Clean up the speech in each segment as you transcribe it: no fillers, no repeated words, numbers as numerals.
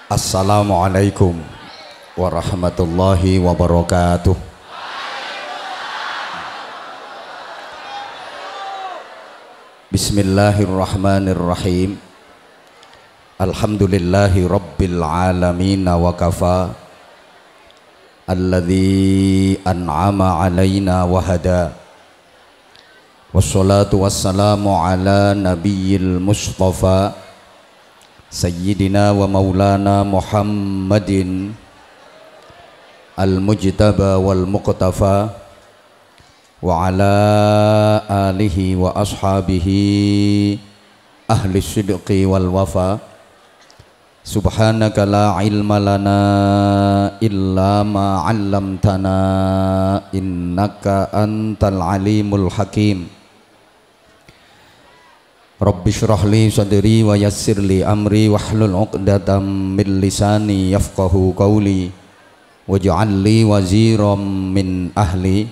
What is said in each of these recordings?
Assalamualaikum warahmatullahi wabarakatuh. Bismillahirrahmanirrahim. Alhamdulillahi rabbil alamin wa kafa. Alladzi an'ama alaina wa hada. Wassalatu wassalamu ala nabiyil mustafa Sayyidina wa maulana Muhammadin al-mujtaba wal muqtafa wa ala alihi wa ashabihi ahli sidqi wal wafa. Subhanaka la ilma lana illa ma 'allamtana innaka antal alimul hakim. Rabbi shrah li sadri wa yassir li amri wahlul 'uqdatam min lisani yafqahu qawli waj'al li waziran min ahli.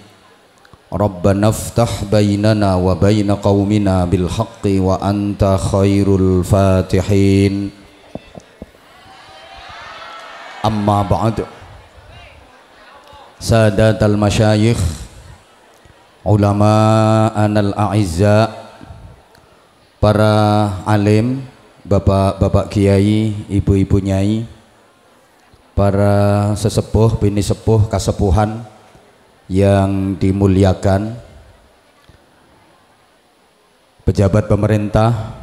Rabbana iftah bainana wa baina qaumina bil haqqi wa anta khairul fatihin. Amma ba'd. Sadatal masyayikh, ulama anal a'izza, para alim, bapak-bapak kiai, ibu-ibu nyai, para sesepuh, bini sepuh, kasepuhan yang dimuliakan, pejabat pemerintah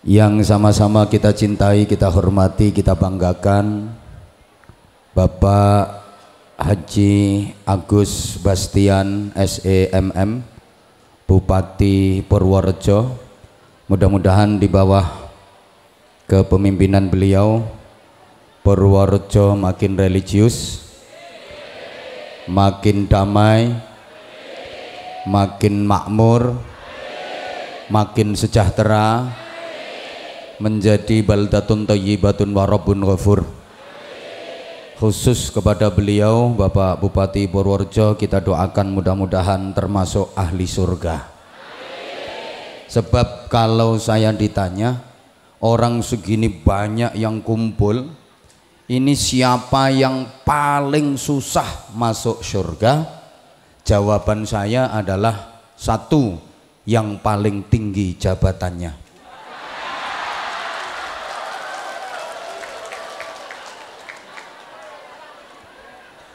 yang sama-sama kita cintai, kita hormati, kita banggakan, Bapak Haji Agus Bastian SEMM, Bupati Purworejo. Mudah-mudahan di bawah kepemimpinan beliau Purworejo makin religius, makin damai, makin makmur, makin sejahtera, menjadi baldatun thayyibatun wa rabbun ghafur. Khusus kepada beliau Bapak Bupati Purworejo kita doakan mudah-mudahan termasuk ahli surga. Sebab kalau saya ditanya orang segini banyak yang kumpul, ini siapa yang paling susah masuk surga? Jawaban saya adalah satu, yang paling tinggi jabatannya.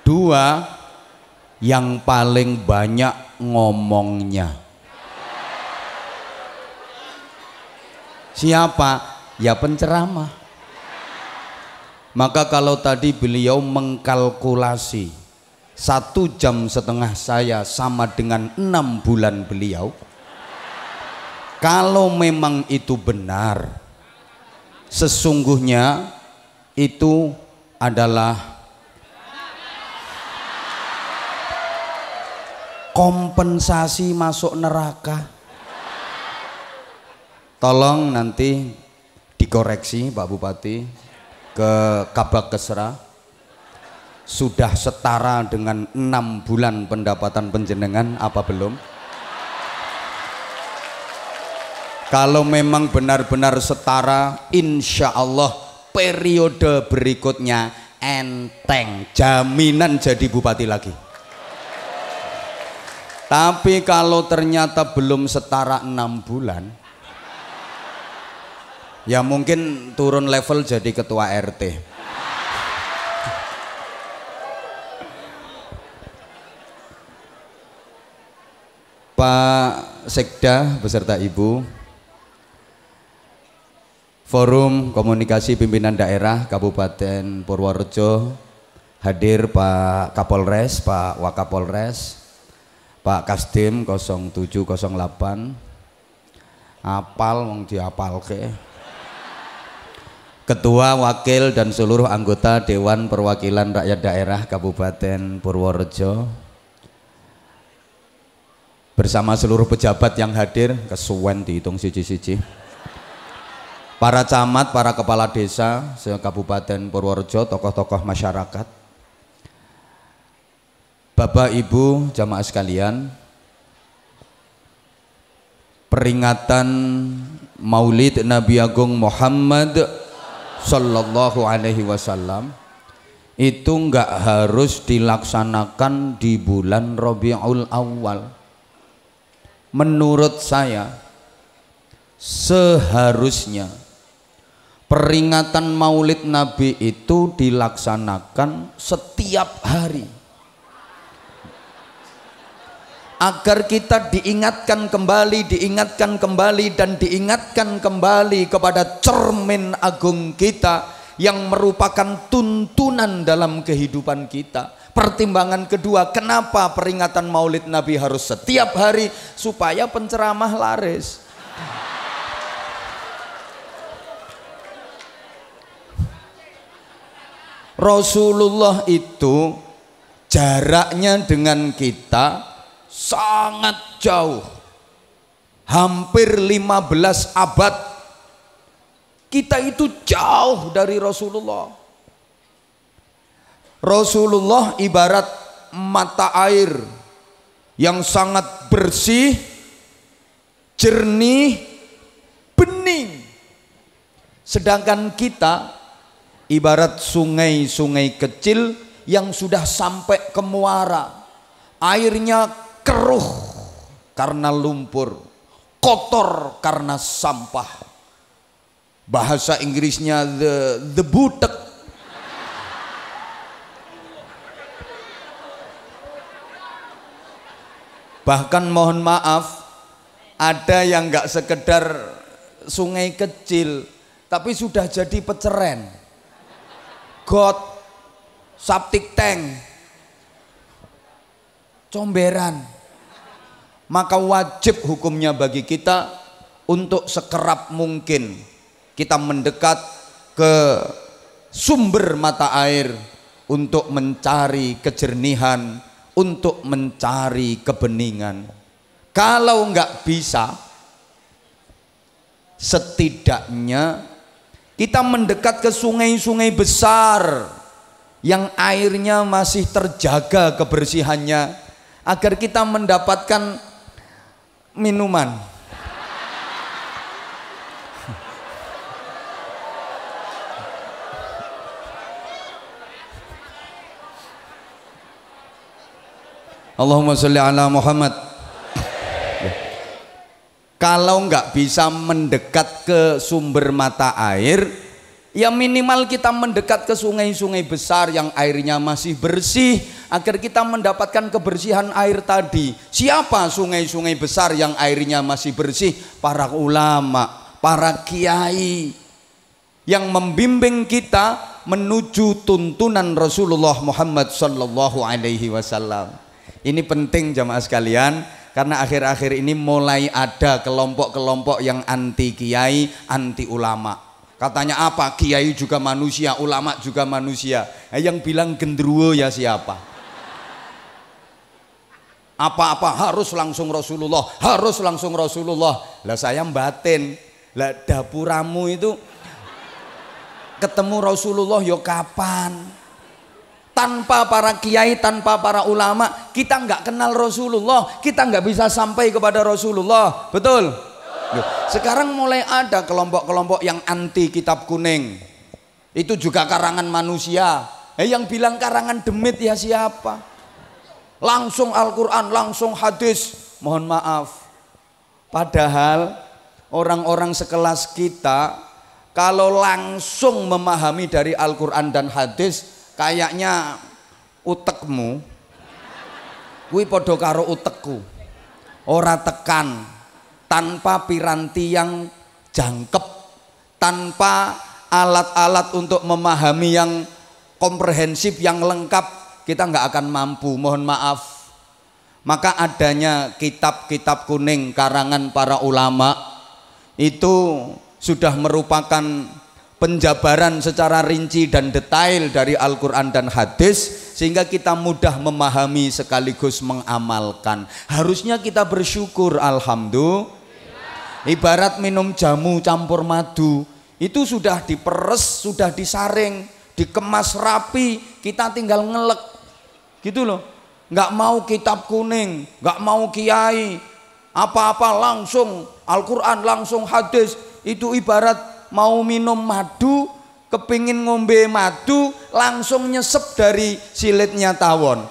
Dua, yang paling banyak ngomongnya. Siapa? Ya penceramah. Maka kalau tadi beliau mengkalkulasi 1,5 jam saya sama dengan 6 bulan beliau, kalau memang itu benar, sesungguhnya itu adalah kompensasi masuk neraka. Tolong nanti dikoreksi Pak Bupati ke Kabak Kesra, sudah setara dengan 6 bulan pendapatan penjenengan apa belum? Kalau memang benar-benar setara, insya Allah periode berikutnya enteng, jaminan jadi bupati lagi. Tapi kalau ternyata belum setara 6 bulan, ya mungkin turun level jadi ketua RT. Pak Sekda beserta Ibu, Forum Komunikasi Pimpinan Daerah Kabupaten Purworejo, hadir Pak Kapolres, Pak Wakapolres, Pak Kasdim 0708, apal wong diapalke, Ketua, Wakil dan seluruh anggota Dewan Perwakilan Rakyat Daerah Kabupaten Purworejo, bersama seluruh pejabat yang hadir, kesuwen dihitung siji-siji, para camat, para kepala desa se-Kabupaten Purworejo, tokoh-tokoh masyarakat, Bapak Ibu jamaah sekalian, peringatan Maulid Nabi Agung Muhammad Sallallahu alaihi wasallam itu enggak harus dilaksanakan di bulan Rabiul Awal. Menurut saya seharusnya peringatan Maulid Nabi itu dilaksanakan setiap hari, agar kita diingatkan kembali dan diingatkan kembali kepada cermin agung kita yang merupakan tuntunan dalam kehidupan kita. Pertimbangan kedua, kenapa peringatan Maulid Nabi harus setiap hari? Supaya penceramah laris. Rasulullah itu jaraknya dengan kita sangat jauh, hampir 15 abad. Kita itu jauh dari Rasulullah. Rasulullah ibarat mata air yang sangat bersih, jernih, bening. Sedangkan kita ibarat sungai-sungai kecil yang sudah sampai ke muara. Airnya keruh karena lumpur, kotor karena sampah. Bahasa Inggrisnya the butek. Bahkan mohon maaf, ada yang nggak sekedar sungai kecil, tapi sudah jadi peceren, got, septic tank, comberan. Maka wajib hukumnya bagi kita untuk sekerap mungkin kita mendekat ke sumber mata air untuk mencari kejernihan, untuk mencari kebeningan. Kalau nggak bisa, setidaknya kita mendekat ke sungai-sungai besar yang airnya masih terjaga kebersihannya, agar kita mendapatkan minuman. Allahumma sholli ala Muhammad. Kalau nggak bisa mendekat ke sumber mata air, ya minimal kita mendekat ke sungai-sungai besar yang airnya masih bersih, agar kita mendapatkan kebersihan air tadi. Siapa sungai-sungai besar yang airnya masih bersih? Para ulama, para kiai yang membimbing kita menuju tuntunan Rasulullah Muhammad sallallahu alaihi wasallam. Ini penting jamaah sekalian, karena akhir-akhir ini mulai ada kelompok-kelompok yang anti kiai, anti ulama. Katanya apa? Kiai juga manusia, ulama juga manusia. Yang bilang gendruwo ya siapa? Apa-apa harus langsung Rasulullah, harus langsung Rasulullah. Lah saya batin, lah dapuramu itu ketemu Rasulullah yo kapan? Tanpa para kiai, tanpa para ulama, kita nggak kenal Rasulullah, kita nggak bisa sampai kepada Rasulullah. Betul? Sekarang mulai ada kelompok-kelompok yang anti kitab kuning. Itu juga karangan manusia. Yang bilang karangan demit ya siapa? Langsung Al-Quran, langsung hadis. Mohon maaf. Padahal orang-orang sekelas kita kalau langsung memahami dari Al-Quran dan hadis, kayaknya utekmu kuwi padha karo utekku, ora tekan, tanpa piranti yang jangkep, tanpa alat-alat untuk memahami yang komprehensif, yang lengkap, kita nggak akan mampu. Mohon maaf. Maka adanya kitab-kitab kuning karangan para ulama itu sudah merupakan penjabaran secara rinci dan detail dari Al-Quran dan hadis, sehingga kita mudah memahami sekaligus mengamalkan. Harusnya kita bersyukur, alhamdulillah. Ibarat minum jamu campur madu, itu sudah diperes, sudah disaring, dikemas rapi, kita tinggal ngelek gitu loh. Nggak mau kitab kuning, nggak mau kiai, apa-apa langsung Al-Quran, langsung hadis. Itu ibarat mau minum madu kepingin ngombe madu langsung nyesep dari silitnya tawon.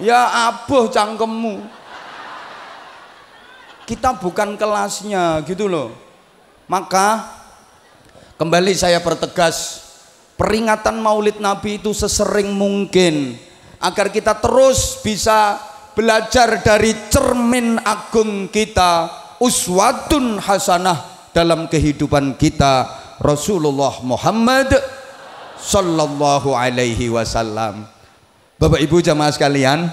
Ya aboh cangkemmu. Kita bukan kelasnya gitu loh. Maka kembali saya pertegas, peringatan Maulid Nabi itu sesering mungkin agar kita terus bisa belajar dari cermin agung kita, uswatun hasanah dalam kehidupan kita, Rasulullah Muhammad sallallahu alaihi wasallam. Bapak Ibu jamaah sekalian,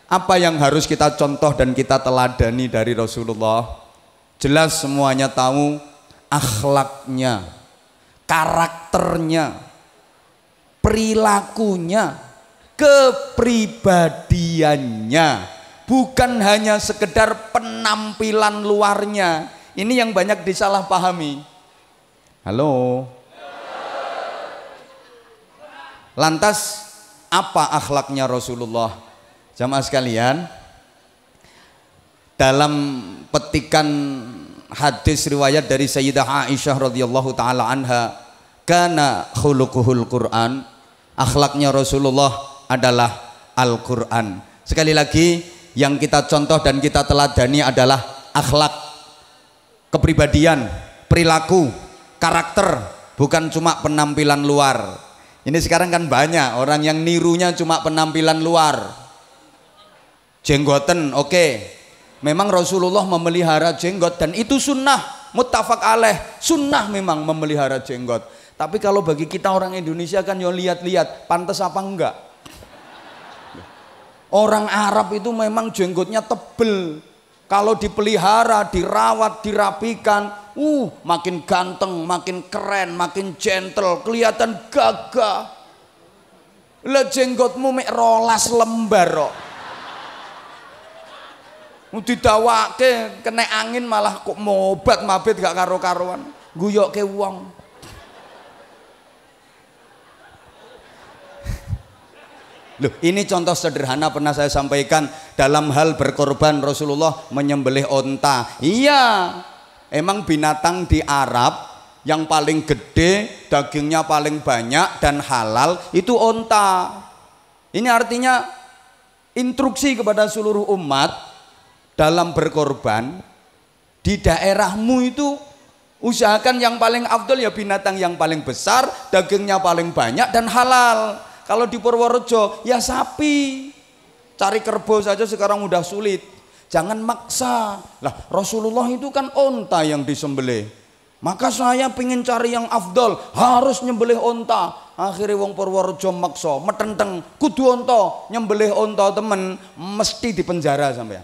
apa yang harus kita contoh dan kita teladani dari Rasulullah? Jelas semuanya tahu akhlaknya, karakternya, perilakunya, kepribadiannya, bukan hanya sekedar penampilan luarnya. Ini yang banyak disalahpahami. Halo. Lantas apa akhlaknya Rasulullah? Jamaah sekalian, dalam petikan hadis riwayat dari Sayyidah Aisyah radhiyallahu taala anha, kana khuluquhul Quran, akhlaknya Rasulullah adalah Al-Quran. Sekali lagi, yang kita contoh dan kita teladani adalah akhlak, kepribadian, perilaku, karakter, bukan cuma penampilan luar. Ini sekarang kan banyak orang yang nirunya cuma penampilan luar. Jenggoten, oke. Memang Rasulullah memelihara jenggot dan itu sunnah, muttafaq alaih. Sunnah memang memelihara jenggot. Tapi kalau bagi kita orang Indonesia kan yo lihat-lihat, pantas apa enggak? Orang Arab itu memang jenggotnya tebel. Kalau dipelihara, dirawat, dirapikan, makin ganteng, makin keren, makin gentle, kelihatan gagah. Lah jenggotmu mek 12 lembar kok. Didawake kena angin malah kok mobat mabit gak karo-karuan. Guyokke wong. Loh, ini contoh sederhana pernah saya sampaikan dalam hal berkorban. Rasulullah menyembelih onta. Iya, emang binatang di Arab yang paling gede, dagingnya paling banyak dan halal itu onta. Ini artinya instruksi kepada seluruh umat dalam berkorban di daerahmu itu usahakan yang paling afdol ya binatang yang paling besar, dagingnya paling banyak dan halal. Kalau di Purworejo ya sapi, cari kerbau saja sekarang udah sulit. Jangan maksa. Lah Rasulullah itu kan onta yang disembelih. Maka saya pengen cari yang afdol, harus nyembelih onta. Akhirnya wong Purworejo maksa, metenteng, kudu onta, nyembelih onta temen, mesti dipenjara sampean.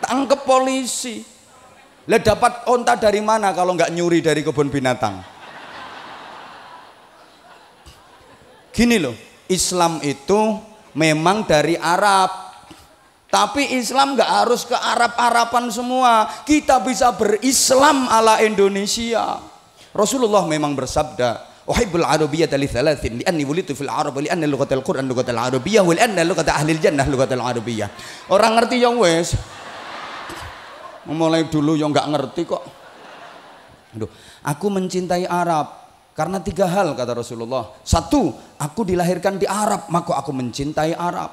Tangkep polisi. Lah dapat onta dari mana kalau nggak nyuri dari kebun binatang? Gini loh. Islam itu memang dari Arab, tapi Islam nggak harus ke Arab-Araban semua. Kita bisa berislam ala Indonesia. Rasulullah memang bersabda, "Uhibbul arabiyyata li thalathin, li'anni wulitu fil Arab, li'anna lughatal Qur'an lughatal arabiyyah, wa li'anna lughata ahlil jannah lughatal arabiyyah." Orang ngerti yang wes. Mulai dulu yang nggak ngerti kok. Aduh, aku mencintai Arab karena 3 hal kata Rasulullah. 1, aku dilahirkan di Arab, maka aku mencintai Arab.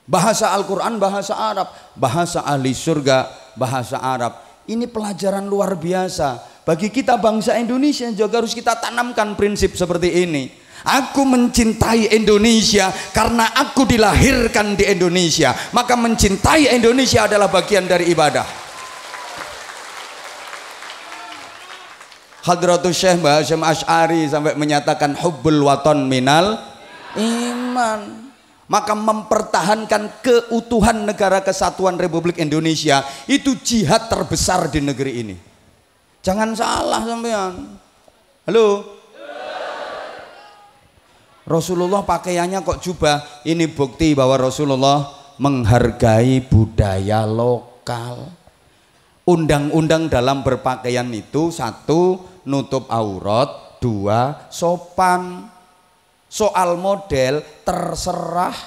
Bahasa Al-Quran bahasa Arab, bahasa ahli surga bahasa Arab. Ini pelajaran luar biasa. Bagi kita bangsa Indonesia juga harus kita tanamkan prinsip seperti ini. Aku mencintai Indonesia karena aku dilahirkan di Indonesia, maka mencintai Indonesia adalah bagian dari ibadah. Hadratus Syekh Mbah Hasyim Asy'ari sampai menyatakan hubbul waton minal iman. Maka mempertahankan keutuhan negara kesatuan Republik Indonesia itu jihad terbesar di negeri ini. Jangan salah sampean. Halo. Rasulullah pakaiannya kok jubah. Ini bukti bahwa Rasulullah menghargai budaya lokal. Undang-undang dalam berpakaian itu 1, nutup aurat, 2, sopan. Soal model terserah,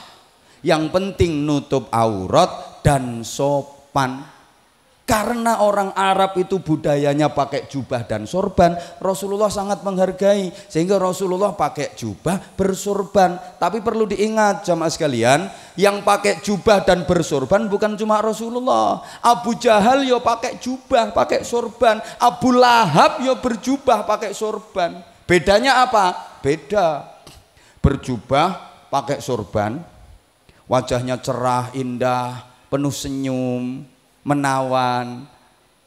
yang penting nutup aurat dan sopan. Karena orang Arab itu budayanya pakai jubah dan sorban, Rasulullah sangat menghargai sehingga Rasulullah pakai jubah bersorban. Tapi perlu diingat jamaah sekalian, yang pakai jubah dan bersorban bukan cuma Rasulullah. Abu Jahal yo pakai jubah, pakai sorban. Abu Lahab yo berjubah, pakai sorban. Bedanya apa? Beda. Berjubah, pakai sorban, wajahnya cerah, indah, penuh senyum, menawan,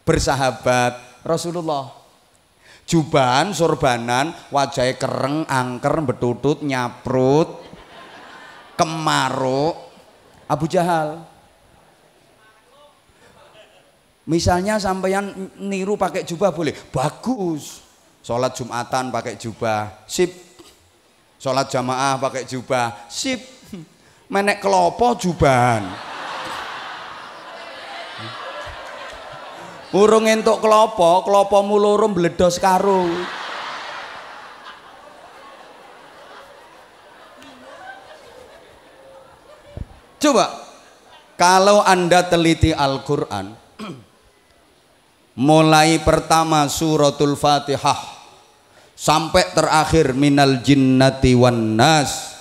bersahabat. Rasulullah jubahan, sorbanan, wajahnya kereng, angker, betutut, nyaprut, kemaruk. Abu Jahal. Misalnya sampeyan niru pakai jubah boleh, bagus. Sholat Jumatan pakai jubah, sip. Sholat jamaah pakai jubah, sip. Menek kelopo jubahan. Urung entuk kelopo muloro mbledos karo. Coba kalau Anda teliti Al-Qur'an mulai pertama suratul Fatihah sampai terakhir minal jinnati wan nas,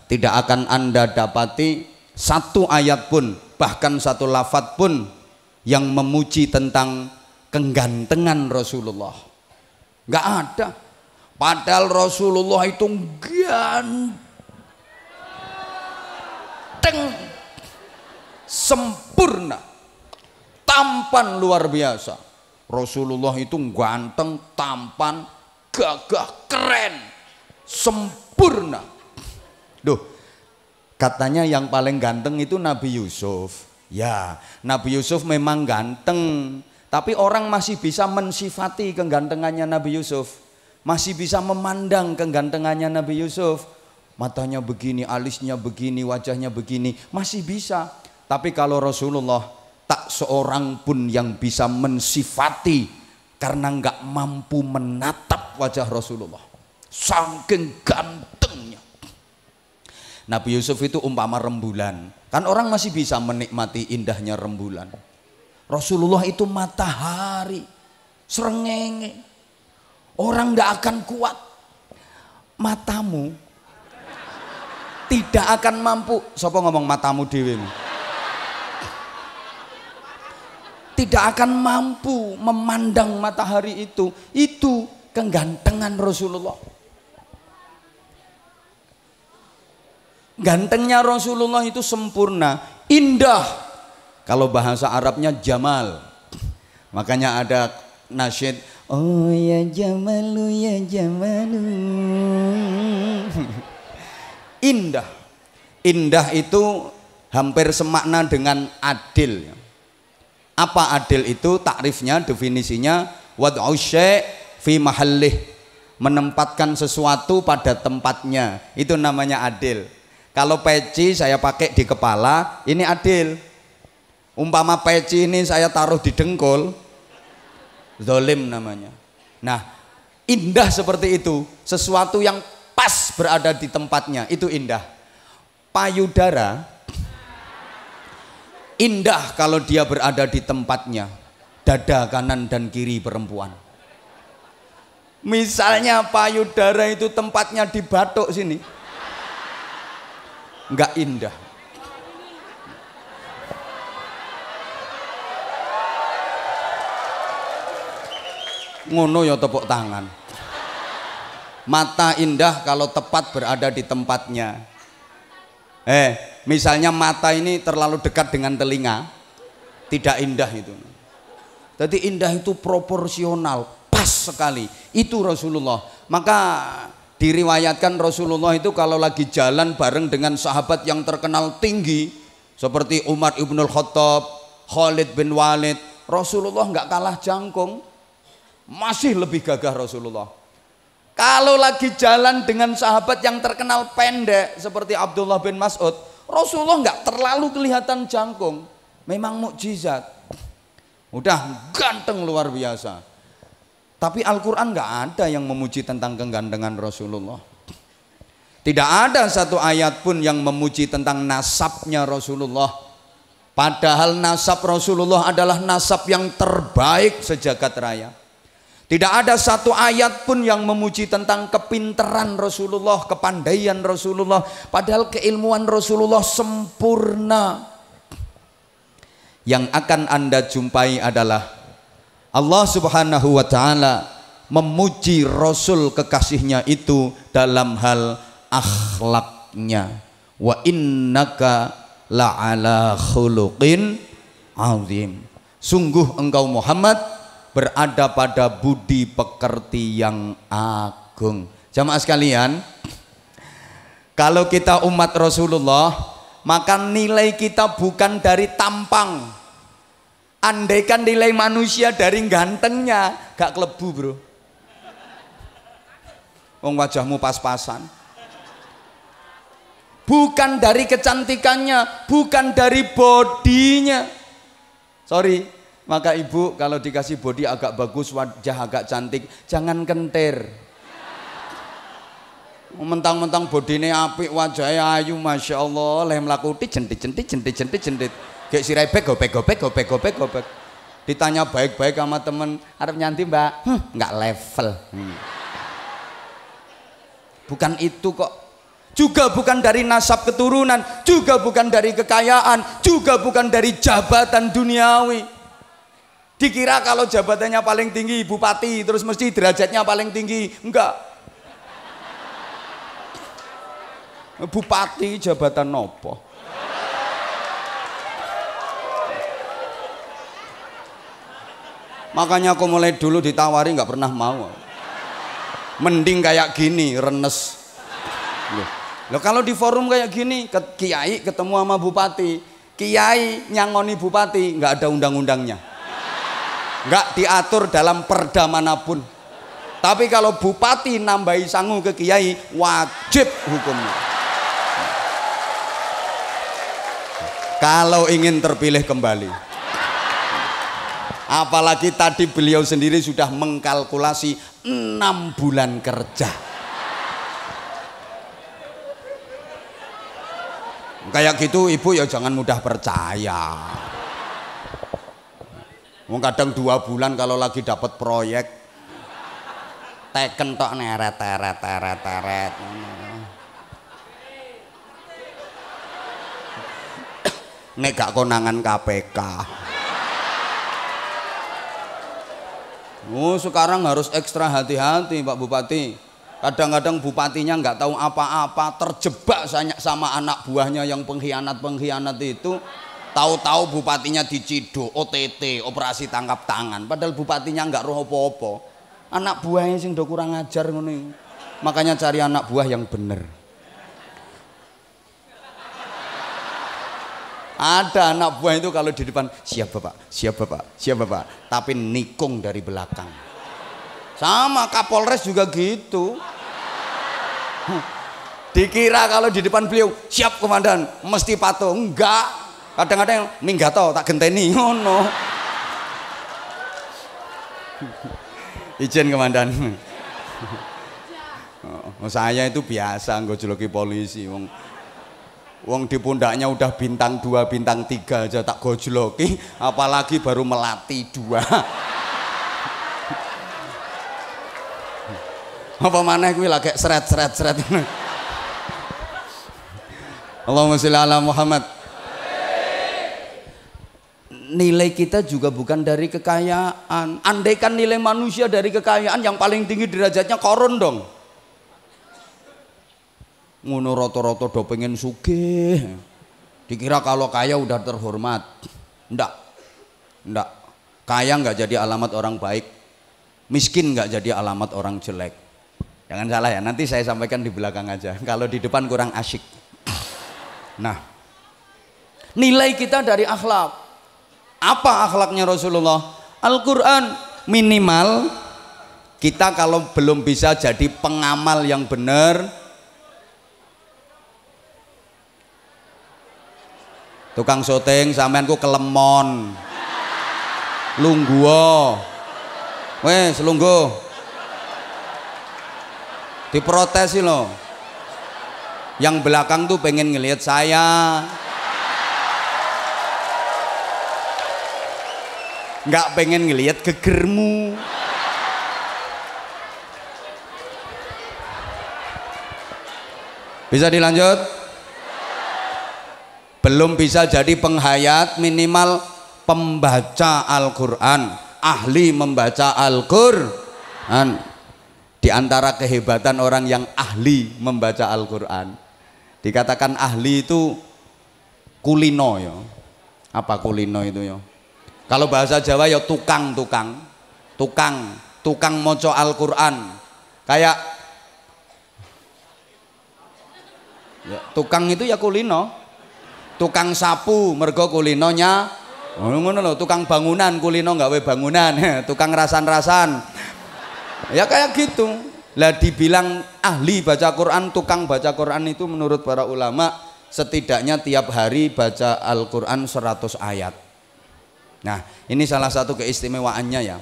tidak akan Anda dapati satu ayat pun, bahkan satu lafadz pun yang memuji tentang kegantengan Rasulullah. Nggak ada. Padahal Rasulullah itu ganteng, sempurna, tampan luar biasa. Rasulullah itu ganteng, tampan, gagah, keren, sempurna. Duh, katanya yang paling ganteng itu Nabi Yusuf. Ya, Nabi Yusuf memang ganteng, tapi orang masih bisa mensifati kegantengannya Nabi Yusuf, masih bisa memandang kegantengannya Nabi Yusuf. Matanya begini, alisnya begini, wajahnya begini, masih bisa. Tapi kalau Rasulullah, tak seorang pun yang bisa mensifati karena nggak mampu menatap wajah Rasulullah, saking gantengnya. Nabi Yusuf itu umpama rembulan, kan orang masih bisa menikmati indahnya rembulan. Rasulullah itu matahari, srengenge, orang nggak akan kuat. Matamu tidak akan mampu. Siapa ngomong matamu dewe? Tidak akan mampu memandang matahari itu. Itu kegantengan Rasulullah. Gantengnya Rasulullah itu sempurna, indah. Kalau bahasa Arabnya jamal. Makanya ada nasyid, oh ya jamalu ya jamalu. Indah. Indah itu hampir semakna dengan adil. Apa adil itu? Takrifnya, definisinya wad'u syai' fi mahallih, menempatkan sesuatu pada tempatnya. Itu namanya adil. Kalau peci saya pakai di kepala, ini adil. Umpama peci ini saya taruh di dengkul, zalim namanya. Nah, indah seperti itu, sesuatu yang pas berada di tempatnya, itu indah. Payudara indah kalau dia berada di tempatnya, dada kanan dan kiri perempuan. Misalnya payudara itu tempatnya di batuk sini, nggak indah. Ngono ya tepuk tangan. Mata indah kalau tepat berada di tempatnya. Misalnya mata ini terlalu dekat dengan telinga, tidak indah itu. Jadi indah itu proporsional, pas sekali. Itu Rasulullah. Maka diriwayatkan Rasulullah itu kalau lagi jalan bareng dengan sahabat yang terkenal tinggi seperti Umar ibnul Khattab, Khalid bin Walid, Rasulullah nggak kalah jangkung, masih lebih gagah Rasulullah. Kalau lagi jalan dengan sahabat yang terkenal pendek seperti Abdullah bin Mas'ud, Rasulullah nggak terlalu kelihatan jangkung, memang mukjizat, udah ganteng luar biasa. Tapi Al-Quran nggak ada yang memuji tentang kegantengan Rasulullah. Tidak ada satu ayat pun yang memuji tentang nasabnya Rasulullah. Padahal nasab Rasulullah adalah nasab yang terbaik sejagat raya. Tidak ada satu ayat pun yang memuji tentang kepinteran Rasulullah, kepandaian Rasulullah. Padahal keilmuan Rasulullah sempurna. Yang akan Anda jumpai adalah Allah Subhanahu wa ta'ala memuji Rasul kekasihnya itu dalam hal akhlaknya. Wa innaka la'ala khuluqin azim. Sungguh engkau Muhammad berada pada budi pekerti yang agung. Jamaah sekalian, kalau kita umat Rasulullah, maka nilai kita bukan dari tampang. Andaikan nilai manusia dari gantengnya, gak kelebu bro. Wong wajahmu pas-pasan. Bukan dari kecantikannya, bukan dari bodinya. Sorry, maka ibu kalau dikasih body agak bagus, wajah agak cantik, jangan kentir. Mentang-mentang bodine apik, wajahnya ayu, masya Allah, leh melakuti jentit. Gek sirai gopek. Ditanya baik-baik sama temen, arep nyanti mbak, nggak level. Bukan itu kok. Juga bukan dari nasab keturunan, juga bukan dari kekayaan, juga bukan dari jabatan duniawi. Dikira kalau jabatannya paling tinggi bupati, terus mesti derajatnya paling tinggi. Enggak. Bupati jabatan nopo? Makanya aku mulai dulu ditawari nggak pernah mau. Mending kayak gini, renes. Loh kalau di forum kayak gini, kiai ketemu sama bupati, kiai nyangoni bupati, nggak ada undang-undangnya, nggak diatur dalam perda manapun. Tapi kalau bupati nambahi sangu ke kiai, wajib hukumnya. Kalau ingin terpilih kembali. Apalagi tadi beliau sendiri sudah mengkalkulasi 6 bulan kerja. Kayak gitu ibu ya jangan mudah percaya. Kadang 2 bulan kalau lagi dapat proyek teken tok neret. Nek gak konangan KPK. Sekarang harus ekstra hati-hati Pak Bupati. Kadang-kadang bupatinya nggak tahu apa-apa, terjebak sama anak buahnya yang pengkhianat itu. Tahu-tahu bupatinya diciduk, OTT, operasi tangkap tangan. Padahal bupatinya nggak roh apa-apa. Anak buahnya sing do kurang ajar ngono. Makanya cari anak buah yang bener. Ada anak buah itu kalau di depan siap bapak, tapi nikung dari belakang. Sama Kapolres juga gitu. Dikira kalau di depan beliau siap komandan, mesti patuh. Enggak. Kadang-kadang minggato tak genteni ngono. Izin komandan. Saya itu biasa ngojloki polisi. Wong di pundaknya udah bintang 2, bintang 3 aja tak gojloki, apalagi baru melati 2. Apa maneh kuwi lagi seret. Allahumma sholli ala Muhammad. Nilai kita juga bukan dari kekayaan. Andaikan nilai manusia dari kekayaan, yang paling tinggi derajatnya koron dong. Ngono roto-roto do pengen sugih. Dikira kalau kaya udah terhormat. Ndak. Kaya nggak jadi alamat orang baik. Miskin nggak jadi alamat orang jelek. Jangan salah ya, nanti saya sampaikan di belakang aja. Kalau di depan kurang asyik. Nah, nilai kita dari akhlak. Apa akhlaknya Rasulullah? Al-Quran. Minimal kita kalau belum bisa jadi pengamal yang benar, tukang syuting sampean ku kelemon, lungguh, wes lungguh. Diprotesi loh. Yang belakang tuh pengen ngelihat saya. nggak pengen ngelihat gegermu. Bisa dilanjut? Belum bisa jadi penghayat, minimal pembaca Al-Quran, ahli membaca Al-Quran. Di antara kehebatan orang yang ahli membaca Al-Quran, dikatakan ahli itu kulino ya. Apa kulino itu ya? Kalau bahasa Jawa ya tukang moco Al-Quran. Kayak ya, tukang itu ya kulino. Tukang sapu mergo kulinonya ngono lho, tukang bangunan kulino gawe bangunan, tukang rasan-rasan. Ya kayak gitu. Lah dibilang ahli baca Quran, tukang baca Quran itu menurut para ulama setidaknya tiap hari baca Al-Quran 100 ayat. Nah, ini salah satu keistimewaannya ya.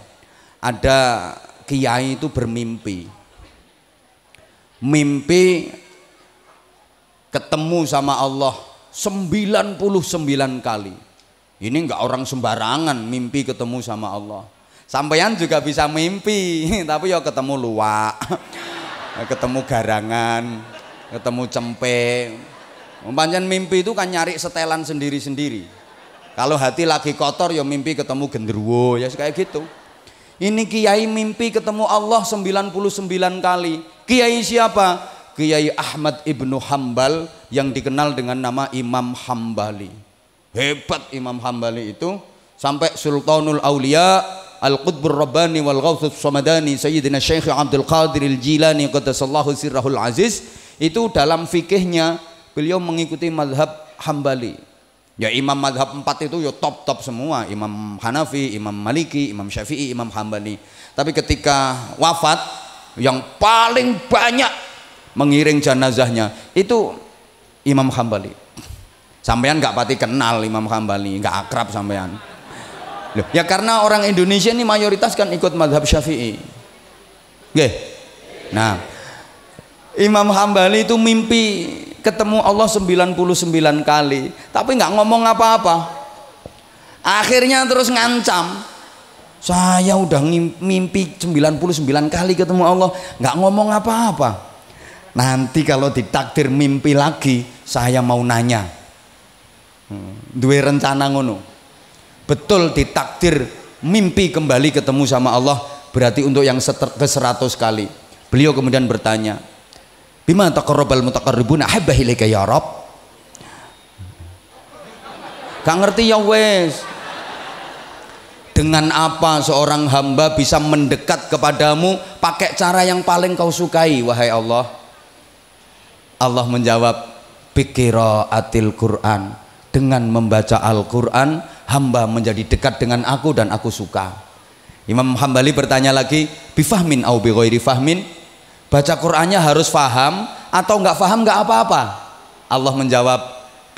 Ada kiai itu bermimpi. Mimpi ketemu sama Allah 99 kali. Ini enggak orang sembarangan mimpi ketemu sama Allah. Sampeyan juga bisa mimpi, tapi ya ketemu luwak, ketemu garangan, ketemu cempe. Pancen mimpi itu kan nyari setelan sendiri-sendiri. Kalau hati lagi kotor ya mimpi ketemu genderuwo, ya kayak gitu. Ini kiai mimpi ketemu Allah 99 kali. Kiai siapa? Kiai Ahmad Ibnu Hambal yang dikenal dengan nama Imam Hambali. Hebat Imam Hambali itu, sampai Sultanul Aulia Al-Qutbur Rabbani wal Ghawthus Samadani Sayyidina Syekh Abdul Qadir Al-Jilani qaddasallahu sirrahul aziz, itu dalam fikihnya beliau mengikuti mazhab Hambali. Ya imam mazhab 4 itu ya top semua, Imam Hanafi, Imam Maliki, Imam Syafi'i, Imam Hambali. Tapi ketika wafat yang paling banyak mengiring jenazahnya itu Imam Hambali. Sampean nggak pati kenal Imam Hambali, nggak akrab sampean. Loh, ya karena orang Indonesia ini mayoritas kan ikut mazhab Syafi'i. Nggih. Nah, Imam Hambali itu mimpi ketemu Allah 99 kali, tapi nggak ngomong apa-apa. Akhirnya terus ngancam, saya udah mimpi 99 kali ketemu Allah, nggak ngomong apa-apa. Nanti kalau ditakdir mimpi lagi, saya mau nanya. Duwe rencana ngono. Betul ditakdir mimpi kembali ketemu sama Allah, berarti untuk yang ke-100 kali. Beliau kemudian bertanya, bima taqarrabal mutaqarribuna habba ilaika ya Rabb. Gak ngerti ya wes. Dengan apa seorang hamba bisa mendekat kepadamu pakai cara yang paling kau sukai wahai Allah? Allah menjawab, biqiraatil Quran, dengan membaca Al-Quran hamba menjadi dekat dengan aku dan aku suka. Imam Hambali bertanya lagi, bifahmin au bi ghairi fahmin, baca Qurannya harus faham atau nggak faham nggak apa-apa? Allah menjawab,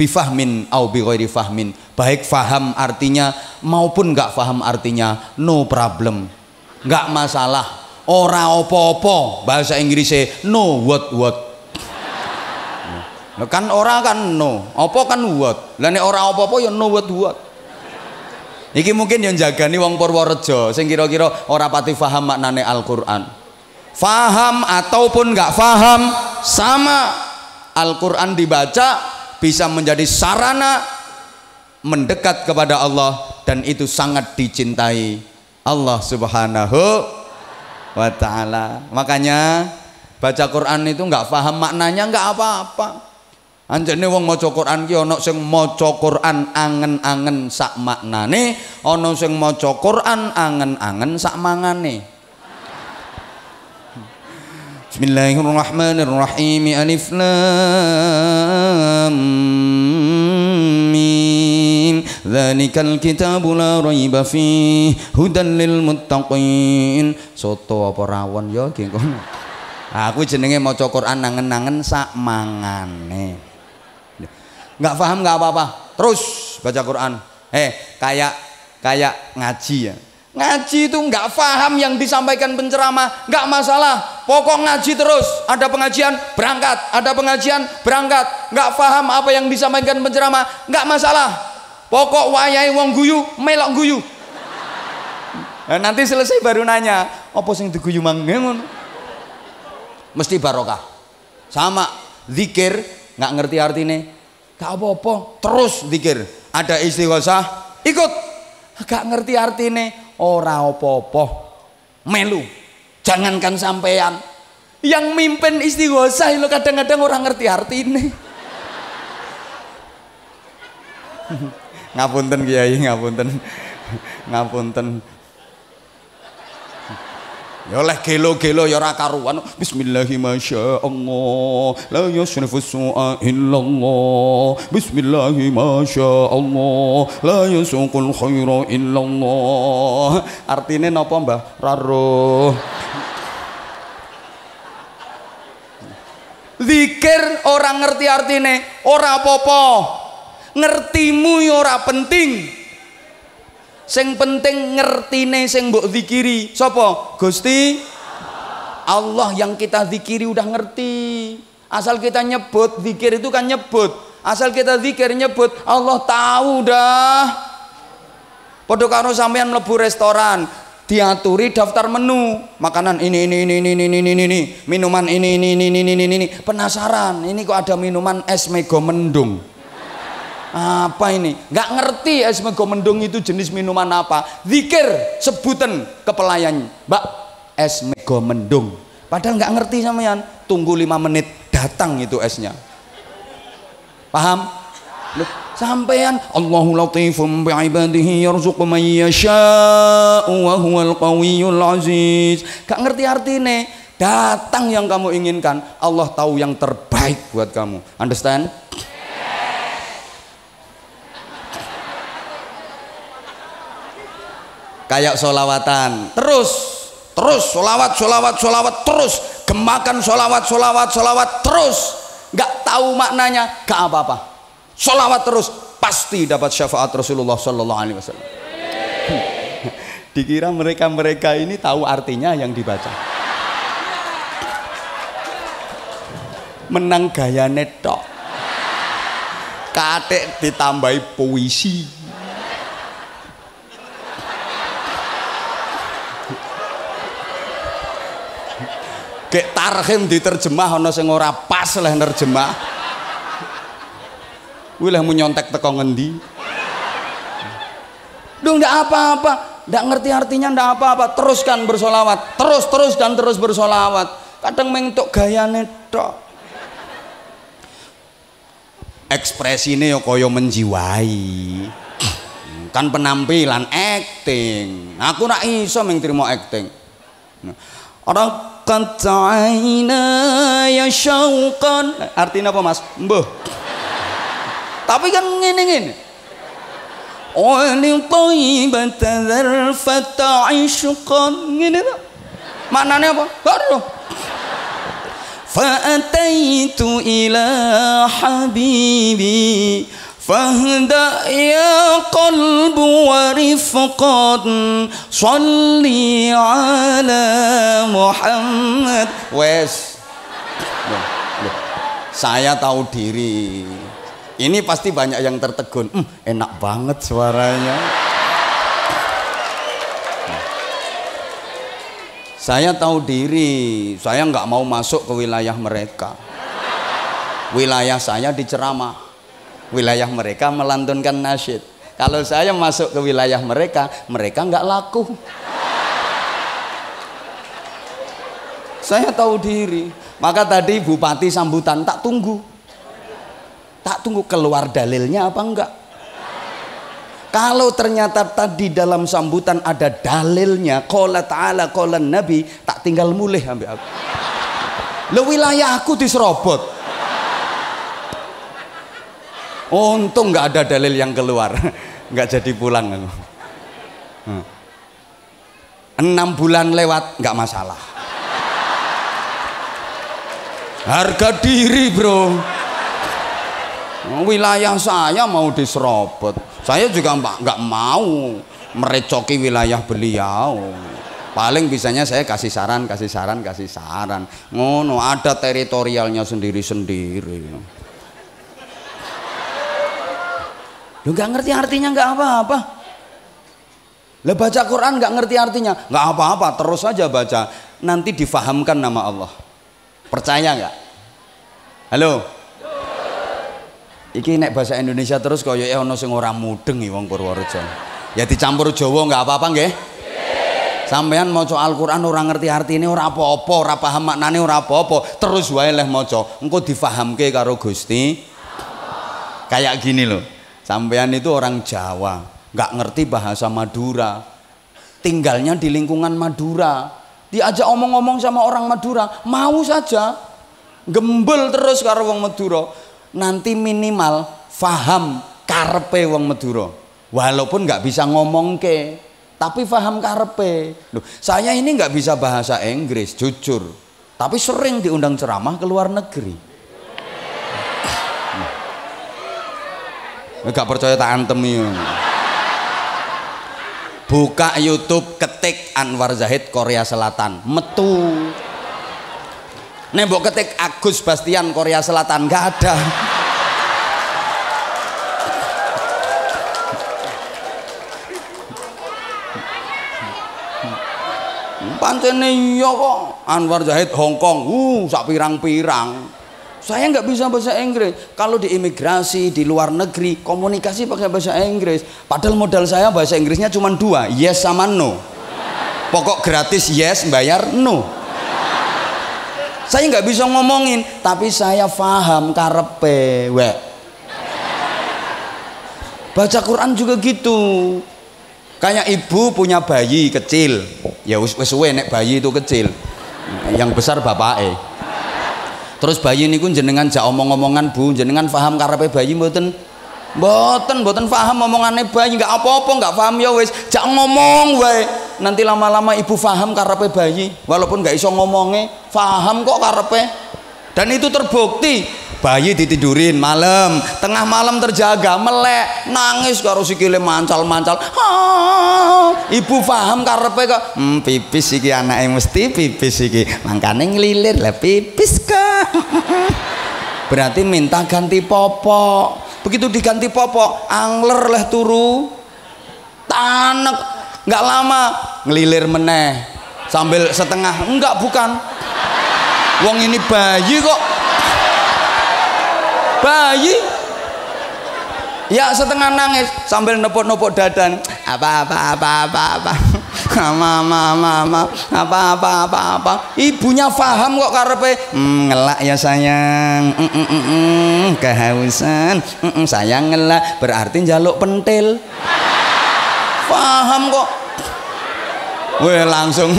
bifahmin au bi ghairi fahmin, baik faham artinya maupun nggak faham artinya, no problem, nggak masalah, ora opo-opo, bahasa Inggrisnya no what. Kan ora kan no, opo kan what, lah nek ora opo-opo ya no what. Iki mungkin yang jagani wong Purworejo sing kira-kira ora pati faham maknane Al-Quran. Faham ataupun nggak faham sama, Al-Quran dibaca bisa menjadi sarana mendekat kepada Allah, dan itu sangat dicintai Allah Subhanahu wa ta'ala. Makanya baca Quran itu nggak faham maknanya nggak apa-apa. Anjene wong maca Quran ki ana sing maca Quran angen-angen sak maknane, ana sing maca Quran angen-angen sak mangane. Bismillahirrahmanirrahim. Alif lam mim. Dzalikal kitabu la raiba fihi hudan lil muttaqin. Soto apa rawon ya ki kono. Aku jenenge maca Quran angen-angen sak mangane. Nggak paham nggak apa-apa, terus baca Quran. Kayak ngaji ya. Ngaji itu nggak paham yang disampaikan penceramah, nggak masalah. Pokok ngaji terus. Ada pengajian berangkat, ada pengajian berangkat. Nggak paham apa yang disampaikan penceramah, nggak masalah. Pokok wayahe wong guyu, melok guyu. Nah, nanti selesai baru nanya, apa sing diguyu mangke ngono? Mesti barokah. Sama zikir nggak ngerti artinya, gak apa-apa, terus zikir. Ada istighosah, ikut. Gak ngerti artinya, ora apa-apa, melu. Jangankan sampean, yang mimpin istighosah lo kadang-kadang orang ngerti artinya. Ngapunten Kiai, ngapunten. Ya oleh gelo-gelo ya ora karuan. Bismillahirrahmanirrahim. La yusrifu su'a illallah. Bismillahirrahmanirrahim. La yasuqul khaira illallah. Artine napa, Mbah? Raruh. Zikir orang ngerti artine, ora apa-apa. Ngertimu ya ora penting. Sing penting ngertine sing mbok zikiri sapa? Gusti Allah. Yang kita zikiri udah ngerti. Asal kita nyebut, zikir itu kan nyebut. Asal kita zikir nyebut, Allah tahu dah. Padha karo sampean mlebu restoran, diaturi daftar menu, makanan ini, minuman ini. Penasaran, ini kok ada minuman es mega mendung. Apa ini? Nggak ngerti es mega mendung itu jenis minuman apa. Zikir sebutan ke pelayan, Mbak, es mega mendung. Padahal nggak ngerti sampean. Tunggu 5 menit datang itu esnya. Paham? Sampean Allahu latifum bi'ibadihi yarzuqu man yasha'u wa huwal qawiyyul aziz. Gak ngerti artinya. Datang yang kamu inginkan, Allah tahu yang terbaik buat kamu. Understand? Kayak sholawatan, terus sholawat terus, gemakan sholawat terus, nggak tahu maknanya, gak apa-apa, sholawat terus, pasti dapat syafaat Rasulullah Sallallahu Alaihi Wasallam. Dikira mereka ini tahu artinya yang dibaca. Menang gaya netok, katek ditambahi puisi. Kayak tarhim diterjemah ana sing ora pas lah nerjemah. Kuwi lah nyontek teko ngendi? Duh ndak apa-apa, ndak ngerti artinya ndak apa-apa, teruskan bersolawat, terus dan terus bersolawat. Kadang mentok gayane tok. Ekspresine yo kaya menjiwai. Kan penampilan acting. Aku ora iso mung trimo acting. Orang Qat'aina ya syauqan, artinya apa Mas? Mbah. Tapi kan ngene-ngene. Oli thayyibat dzarfata ishqan, ngene to. Maknane apa? Karo. Fa ataitu ila habibi fahda ya qalbu wa rifqan sholli ala Muhammad. Wes, saya tahu diri. Ini pasti banyak yang tertegun. Enak banget suaranya. Saya tahu diri. Saya nggak mau masuk ke wilayah mereka. Wilayah saya diceramah, wilayah mereka melantunkan nasyid. Kalau saya masuk ke wilayah mereka, mereka nggak laku. Saya tahu diri. Maka tadi bupati sambutan tak tunggu keluar dalilnya apa enggak. Kalau ternyata tadi dalam sambutan ada dalilnya, qala ta'ala qala nabi, tak tinggal mulih ambil aku. Lo wilayah aku diserobot. Untung nggak ada dalil yang keluar, nggak jadi pulang aku. 6 bulan lewat nggak masalah. Harga diri bro. Wilayah saya mau diserobot, saya juga nggak mau merecoki wilayah beliau. Paling bisanya saya kasih saran. Ngono, ada teritorialnya sendiri-sendiri. Lu nggak ngerti artinya nggak apa-apa. Lah baca Quran nggak ngerti artinya, nggak apa-apa, terus saja baca, nanti difahamkan nama Allah. Percaya nggak? Halo? Iki nek bahasa Indonesia terus kaya ono sing ora mudeng wong Purworejo. Ya dicampur Jawa nggak apa-apa nggih? Sampeyan maca Al-Qur'an ora ngerti artine ora apa-apa, ora paham maknane ora apa-apa, terus wae leh maca, engko difahamke karo Gusti. Kayak gini loh. Sampeyan itu orang Jawa, nggak ngerti bahasa Madura, tinggalnya di lingkungan Madura, diajak omong-omong sama orang Madura, mau saja, gembel terus karo wong Madura, nanti minimal faham karepe wong Madura, walaupun nggak bisa ngomong ke, tapi faham karepe. Loh, saya ini nggak bisa bahasa Inggris, jujur, tapi sering diundang ceramah ke luar negeri. Gak percaya tak antem ya. Buka YouTube, ketik Anwar Zahid Korea Selatan, metu. Nembok ketik Agus Bastian Korea Selatan, gak ada. Pancene iya kok Anwar Zahid Hong Kong, sak pirang-pirang. Saya nggak bisa bahasa Inggris. Kalau di imigrasi di luar negeri komunikasi pakai bahasa Inggris. Padahal modal saya bahasa Inggrisnya cuma 2, yes sama no. Pokok gratis yes, bayar no. Saya nggak bisa ngomongin, tapi saya paham karepe. Baca Quran juga gitu. Kayak ibu punya bayi kecil, ya wis suwe nek bayi itu kecil. Yang besar bapake. Terus bayi niku jenengan jak omong-omongan Bu, jenengan paham karepe bayi mboten? Mboten paham omongane bayi, enggak apa-apa, enggak paham ya wis, jak ngomong wae. Nanti lama-lama ibu paham karepe bayi, walaupun enggak iso ngomongnya, paham kok karepe. Dan itu terbukti. Bayi ditidurin malam, tengah malam terjaga, melek, nangis karo sikile mancal-mancal. Ibu paham karepe kok, pipis iki anake mesti pipis iki. Mangkane nglilir lah pipis kok. Berarti minta ganti popok. Begitu diganti popok, angler lah turu. Tanek, nggak lama ngelilir meneh. Sambil setengah, enggak bukan. Wong ini bayi kok. Bayi ya setengah nangis sambil nepok-nepok dadan, apa mama apa ibunya paham kok karepe, ngelak ya sayang, kehausan, sayang ngelak berarti njaluk pentil, paham kok. Weh langsung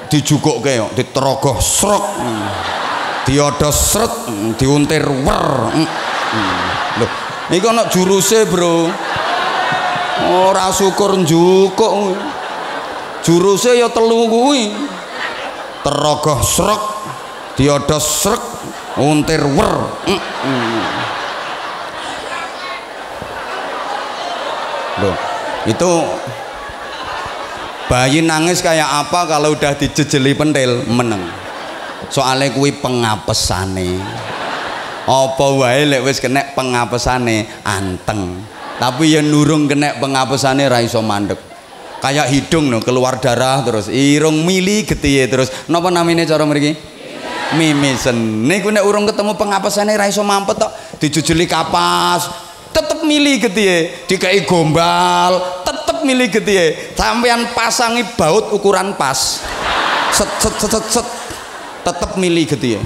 dijukuk kok, diterogoh srok, diodos sret, diuntir wer. Loh, iki ana juruse, Bro. Ora syukur njukuk. Juruse ya 3 kuwi. Terogoh srek, diodos srek, untir wer. Loh, itu bayi nangis kayak apa kalau udah dijejeli pentil meneng. Soalnya kuwi pengapesane. Apa wae lek wis kena pengapesane anteng. Tapi yang nurung kena pengapesane ra iso mandek. Kayak hidung no keluar darah terus, irung mili getihe terus. Napa namine cara mriki? Mimisen. Niku nek urung ketemu pengapesane ra iso mampet tok, dijujuli kapas, tetep mili getihe. Dikai gombal, tetep mili getihe. Sampeyan pasangi baut ukuran pas. Set tetep milih gitu ya.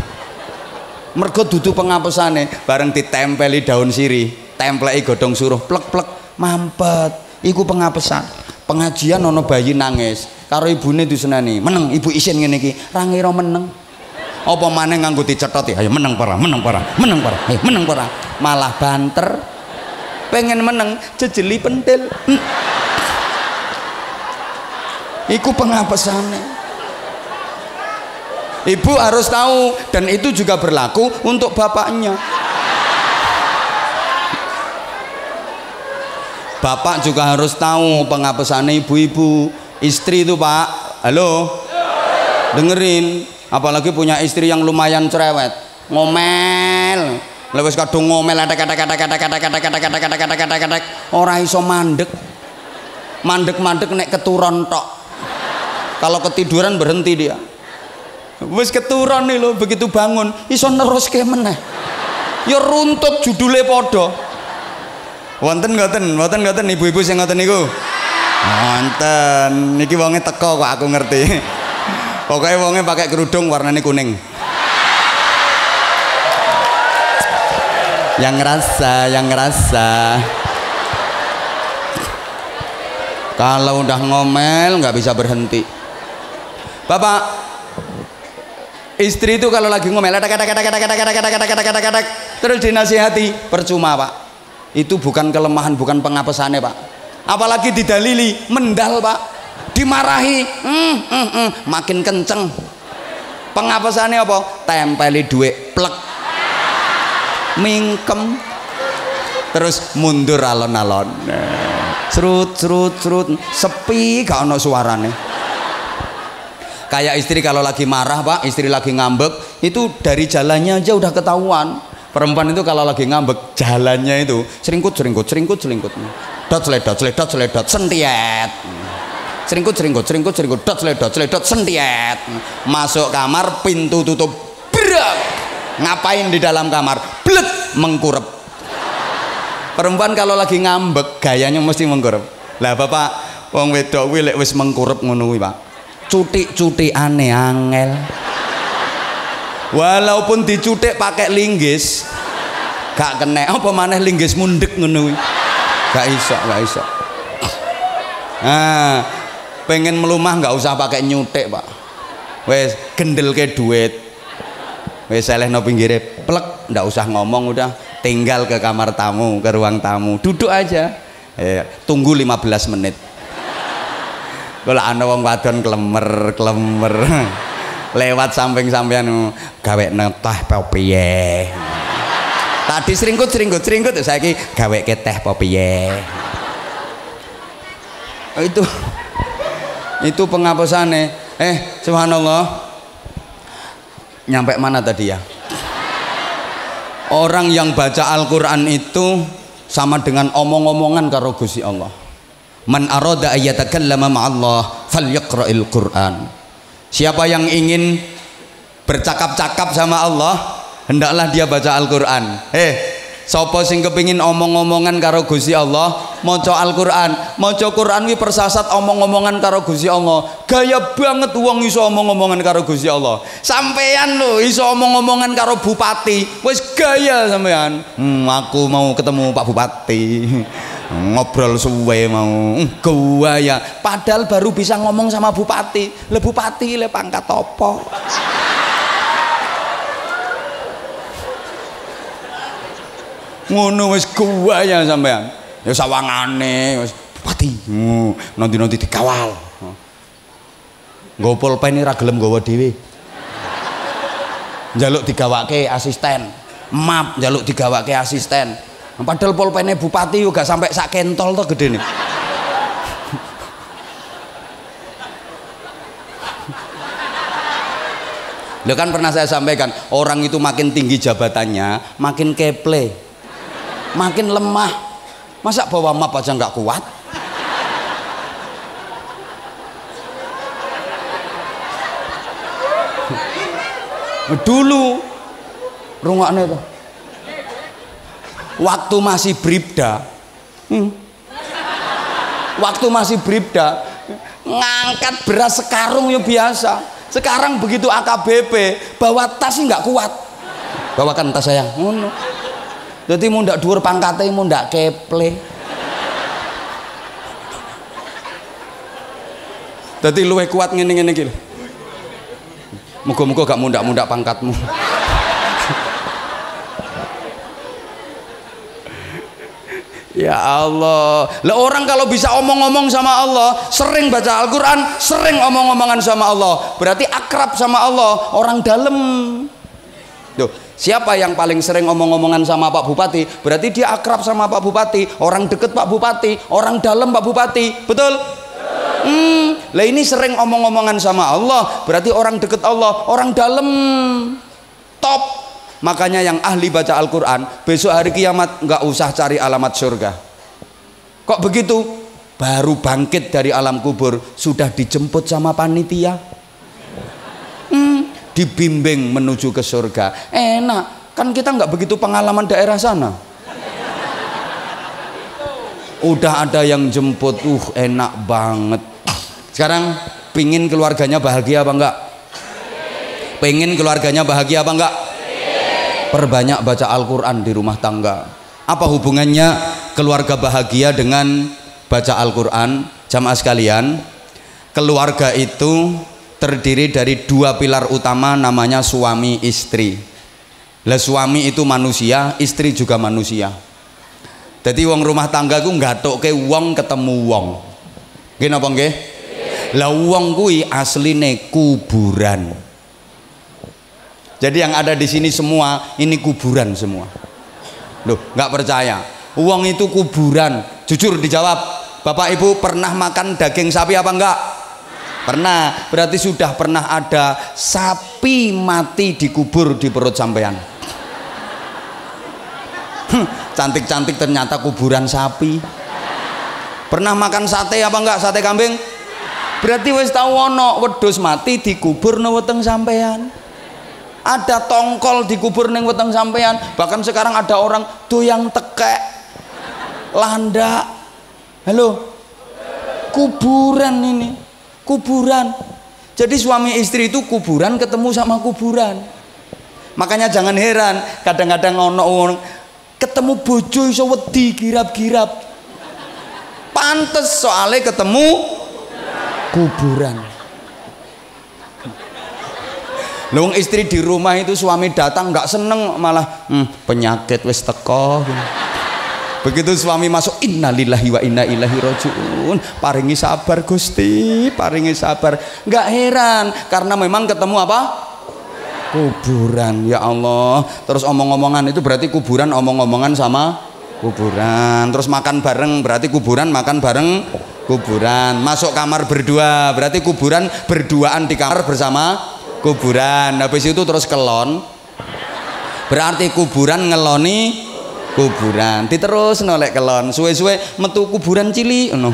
Mergo dudu pengapesane, bareng ditempeli daun sirih, templeki godhong suruh plek-plek mampet. Iku pengapesan. Pengajian ana bayi nangis, karo ibune diseneni, "Meneng ibu isin ngene iki." Ra ngira meneng. Apa maneh nganggo dicethot ya, ayo meneng para, meneng para, meneng para, ayo meneng para. Malah banter. Pengen meneng jejeli pentil. Iku pengapesane. Ibu harus tahu, dan itu juga berlaku untuk bapaknya. Bapak juga harus tahu pengapesannya ibu-ibu. Istri itu Pak, halo, dengerin. Apalagi punya istri yang lumayan cerewet, ngomel, lewes kadung ngomel, ora iso mandek. mandek-mandek nek keturon tok. Kalau ketiduran berhenti dia. Wis keturon nih lo, begitu bangun iso neruske meneh. Ya runtut judule padha. Wonten ngoten ibu-ibu sing ngoten niku. Wonten. Niki wonge teko kok aku ngerti. Pokoknya wonge pakai kerudung warnanya kuning. Yang ngerasa. Kalau udah ngomel nggak bisa berhenti. Bapak, istri itu kalau lagi ngomel terus dinasihati, percuma Pak. Itu bukan kelemahan, bukan pengapesannya Pak. Apalagi didalili, mendal Pak. Dimarahi, makin kenceng. Pengapesannya apa? Tempeli duit, plek, mingkem, terus mundur alon-alon. Serut, sepi, gak ono suarane. Kayak istri kalau lagi marah Pak, istri lagi ngambek, itu dari jalannya aja udah ketahuan. Perempuan itu kalau lagi ngambek, jalannya itu seringkut. Dot seledot, sentiet. Seringkut, dot seledot, sentiet. Masuk kamar, pintu tutup, brak. Ngapain di dalam kamar? Blek, mengkurep. Perempuan kalau lagi ngambek, gayanya mesti mengkurep. Lah Bapak, wong wedok kuwi lek wis mengkurep ngono kuwi Pak. Cutik aneh angel. Walaupun dicutik pakai linggis gak kena, apa maneh linggis mundek ngono kuwi. Gak iso. Nah, pengen melumah nggak usah pakai nyutik Pak. Wes gendelke duit. Wes selehno pinggire plek, ndak usah ngomong, udah tinggal ke kamar tamu, ke ruang tamu, duduk aja. Tunggu 15 menit. Kalau ana wong wadon klemer lewat samping sampean gawe teh piye. Tadi seringkut saiki gawe teh piye. Itu penghapusannya. Subhanallah. Nyampe mana tadi ya? Orang yang baca Al-Quran itu sama dengan omong-omongan karo Gusti Allah. Man arada ayyatakallama ma'allah falyaqra'il Qur'an. Siapa yang ingin bercakap-cakap sama Allah, hendaklah dia baca Al-Quran. Sapa sing kepingin omong-omongan karo Gusti Allah, maca Al-Quran. Maca Quran wi persasat omong-omongan karo Gusti Allah. Gaya banget wong iso omong-omongan karo Gusti Allah. Sampean lho iso omong-omongan karo bupati, wis gaya sampean. Aku mau ketemu Pak Bupati. Ngobrol suwe mau gaya. Padahal baru bisa ngomong sama bupati. Le bupati le pangkat apa? Ngono wis gaya sampean. Ya sawangane wis bupati. Nanti dikawal. Nggo pulpen ora gelem nggawa dhewe. Njaluk digawake asisten. Map njaluk digawake asisten. Padahal pulpene bupati juga sampai sak kentol to gedene. Loh kan pernah saya sampaikan, orang itu makin tinggi jabatannya, makin keple, makin lemah. Masa bawa map aja nggak kuat? Dulu rungokne tuh. Waktu masih bribda, ngangkat beras sekarung ya biasa. Sekarang begitu AKBP bawa tas nggak kuat. Bawakan tas sayang. Jadi mau ndak dhuwur pangkate, mau ndak keple. Jadi luwih kuat ngene-ngene iki lho. Muga-muga gak mundak-mundak pangkatmu. Ya Allah, lah orang kalau bisa omong-omong sama Allah, sering baca Al-Quran, sering omong-omongan sama Allah, berarti akrab sama Allah, orang dalam. Tuh, siapa yang paling sering omong-omongan sama Pak Bupati, berarti dia akrab sama Pak Bupati, orang deket Pak Bupati, orang dalam Pak Bupati, betul? Lah ini sering omong-omongan sama Allah, berarti orang deket Allah, orang dalam, top. Makanya yang ahli baca Al-Quran besok hari kiamat nggak usah cari alamat surga. Kok begitu? baru bangkit dari alam kubur sudah dijemput sama panitia, dibimbing menuju ke surga. Enak kan, kita nggak begitu pengalaman daerah sana. Udah ada yang jemput, enak banget. Sekarang pingin keluarganya bahagia apa enggak? Pengen keluarganya bahagia apa enggak? Perbanyak baca Al-Quran di rumah tangga. Apa hubungannya keluarga bahagia dengan baca Al-Quran? Jamaah sekalian, keluarga itu terdiri dari dua pilar utama, namanya suami istri. Lah suami itu manusia, istri juga manusia. Jadi wong rumah tangga ku ngatokke wong ketemu wong. Nggih napa nggih? Lah wong kuwi asline kuburan. Jadi yang ada di sini semua ini kuburan semua. Loh, nggak percaya? Uang itu kuburan. Jujur dijawab, Bapak Ibu pernah makan daging sapi apa enggak? Pernah. Berarti sudah pernah ada sapi mati dikubur di perut sampean. Cantik-cantik ternyata kuburan sapi. Pernah makan sate apa enggak? Sate kambing? Berarti wis tau ono wedhus mati dikubur nang weteng sampean. Ada tongkol dikubur neng weteng sampean. Bahkan sekarang ada orang doyang tekek, landak. Halo, kuburan ini, kuburan. Jadi suami istri itu kuburan ketemu sama kuburan. Makanya jangan heran kadang-kadang ono ketemu bojo iso wedi girap-girap. Pantes soalnya ketemu kuburan. Lung istri di rumah itu suami datang nggak seneng, malah penyakit wis teko. Begitu suami masuk, innalillahi wa inna ilaihi rajiun, paringi sabar Gusti, paringi sabar. Nggak heran karena memang ketemu apa? Kuburan. Ya Allah. Terus omong-omongan itu berarti kuburan, omong-omongan sama kuburan. Terus makan bareng berarti kuburan, makan bareng kuburan. Masuk kamar berdua berarti kuburan, berduaan di kamar bersama kuburan. Habis itu terus kelon berarti kuburan ngeloni kuburan. Diterus nolek kelon, suwe-suwe metu kuburan cilik no.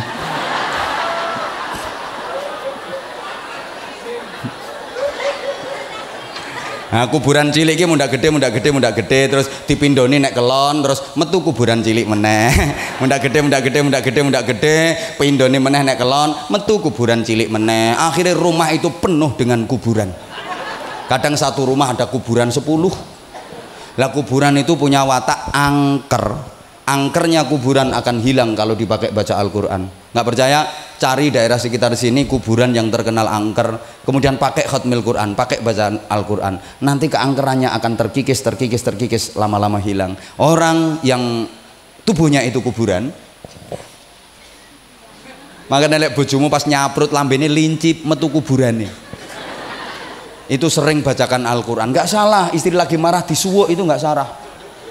Nah, kuburan cilik iki mundak gede terus dipindoni nek kelon, terus metu kuburan cilik meneh. mundak gede pindoni meneh nek kelon, metu kuburan cilik meneh. Akhirnya rumah itu penuh dengan kuburan. Kadang satu rumah ada kuburan 10. Lah kuburan itu punya watak angker. Angkernya kuburan akan hilang kalau dipakai baca Al-Quran. Nggak percaya? Cari daerah sekitar sini kuburan yang terkenal angker, kemudian pakai khatmil Quran, pakai bacaan Al-Quran. Nanti keangkerannya akan terkikis, lama-lama hilang. Orang yang tubuhnya itu kuburan, maka nelek bojomu pas nyaprut lambene lincip metu kuburannya. Itu sering bacakan Al-Quran. Nggak salah, istri lagi marah disuwuk itu nggak salah,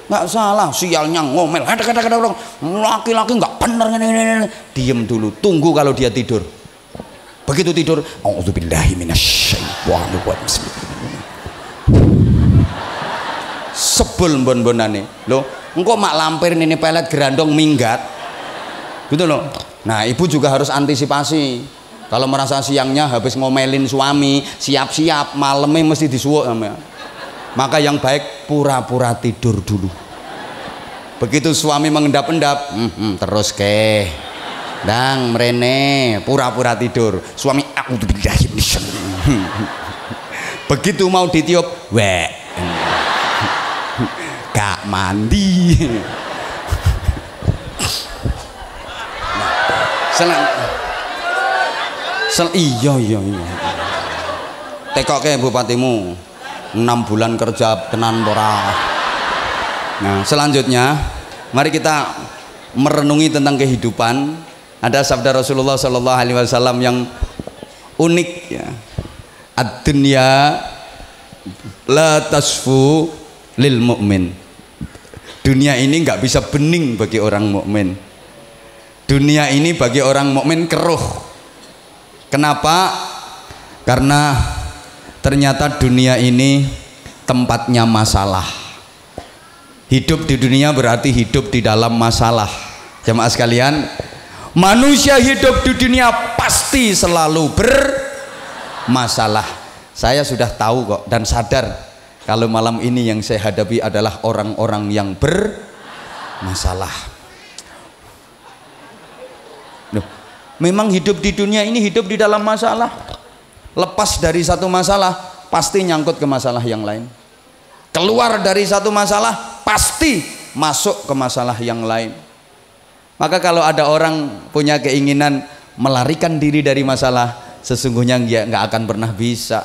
nggak salah. Sialnya ngomel, kadang-kadang laki-laki nggak bener, diem dulu, tunggu kalau dia tidur. Begitu tidur, a'udzubillahi minasyaitonir rajim. Sebel bon-bonane loh, engkau mak lampir ini pelet gerandong minggat gitu loh. Nah, ibu juga harus antisipasi. Kalau merasa siangnya habis ngomelin suami, siap-siap malamnya mesti disuwuk namanya. Maka yang baik pura-pura tidur dulu. Begitu suami mengendap-endap, terus ke dang mrene pura-pura tidur. Suami a'udzubillahi minasyaitonir. Begitu mau ditiup, wek gak mandi. Iya. Tekoke bupatimu 6 bulan kerja tenan ora. Nah, selanjutnya mari kita merenungi tentang kehidupan. Ada sabda Rasulullah Shallallahu Alaihi Wasallam yang unik ya. Ad-dunya la tasfu lil mu'min. Dunia ini nggak bisa bening bagi orang mukmin. Dunia ini bagi orang mukmin keruh. Kenapa? Karena ternyata dunia ini tempatnya masalah. Hidup di dunia berarti hidup di dalam masalah. Jamaah sekalian, Manusia hidup di dunia pasti selalu bermasalah. Saya sudah tahu kok dan sadar kalau malam ini yang saya hadapi adalah orang-orang yang bermasalah. Memang hidup di dunia ini hidup di dalam masalah. Lepas dari satu masalah pasti nyangkut ke masalah yang lain. Keluar dari satu masalah pasti masuk ke masalah yang lain. Maka kalau ada orang punya keinginan melarikan diri dari masalah, sesungguhnya dia nggak akan pernah bisa.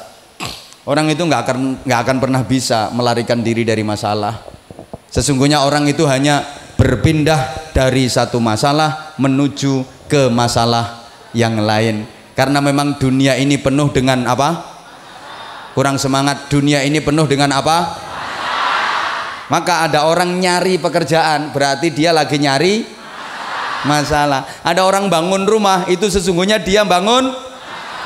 Orang itu nggak akan pernah bisa melarikan diri dari masalah. Sesungguhnya orang itu hanya berpindah dari satu masalah menuju ke masalah yang lain. Karena memang dunia ini penuh dengan apa? Kurang semangat. Dunia ini penuh dengan apa? Maka ada orang nyari pekerjaan, berarti dia lagi nyari masalah. Ada orang bangun rumah, itu sesungguhnya dia bangun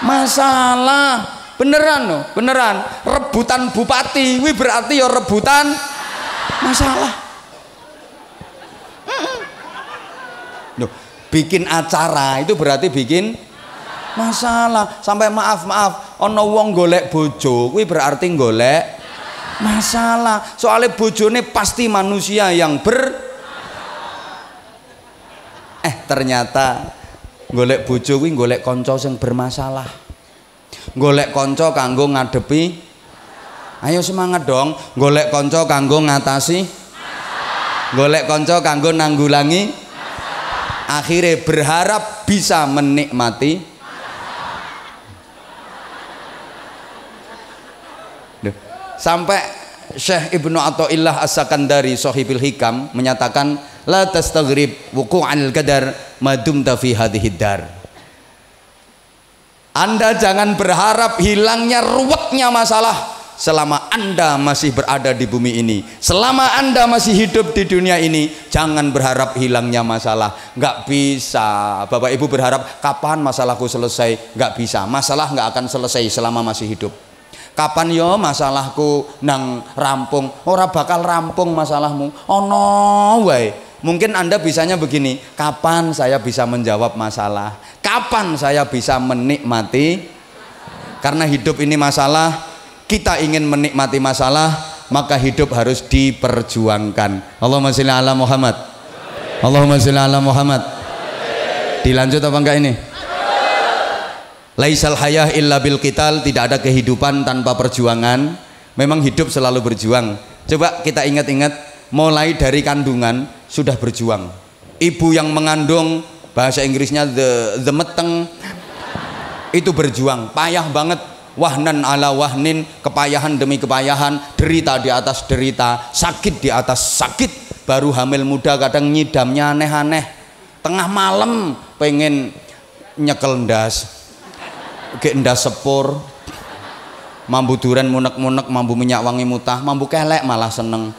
masalah. Beneran loh, beneran. Rebutan bupati, wih berarti ya rebutan masalah. Loh, bikin acara itu berarti bikin masalah. Sampai maaf ono wong golek bojo, wih berarti golek masalah. Soalnya bojone pasti manusia yang ternyata golek bojo kuwi golek kanca sing bermasalah. Golek kanca kanggo ngadepi. Ayo semangat dong, golek kanca kanggo ngatasi. Golek kanca kanggo nanggulangi. Akhirnya berharap bisa menikmati. Sampai Syekh Ibnu Athaillah As-Sakandari Shahibul Hikam menyatakan la tastaghrib wuqu'anil qadar madumta fi hadhihi dar. Anda jangan berharap hilangnya ruwetnya masalah selama Anda masih berada di bumi ini. Selama Anda masih hidup di dunia ini, jangan berharap hilangnya masalah. Nggak bisa. Bapak Ibu berharap kapan masalahku selesai? Nggak bisa. Masalah nggak akan selesai selama masih hidup. Kapan yo masalahku nang rampung? Ora bakal rampung masalahmu. Ono wae. Mungkin Anda bisanya begini, kapan saya bisa menjawab masalah? Kapan saya bisa menikmati? Karena hidup ini masalah, kita ingin menikmati masalah, maka hidup harus diperjuangkan. Allahumma sholli ala Muhammad. Allahumma sholli ala Muhammad. Dilanjut apa enggak ini? Laisal hayah illa bil qital, tidak ada kehidupan tanpa perjuangan. Memang hidup selalu berjuang. Coba kita ingat-ingat, mulai dari kandungan sudah berjuang. Ibu yang mengandung, bahasa Inggrisnya the meteng, itu berjuang, payah banget. Wahnan ala wahnin, kepayahan demi kepayahan, derita di atas derita, sakit di atas sakit. Baru hamil muda kadang nyidamnya aneh-aneh. Tengah malam pengen nyekel ndas, ndas sepur, mambu duren munek-munek, mambu minyak wangi mutah, mambu kelek malah seneng.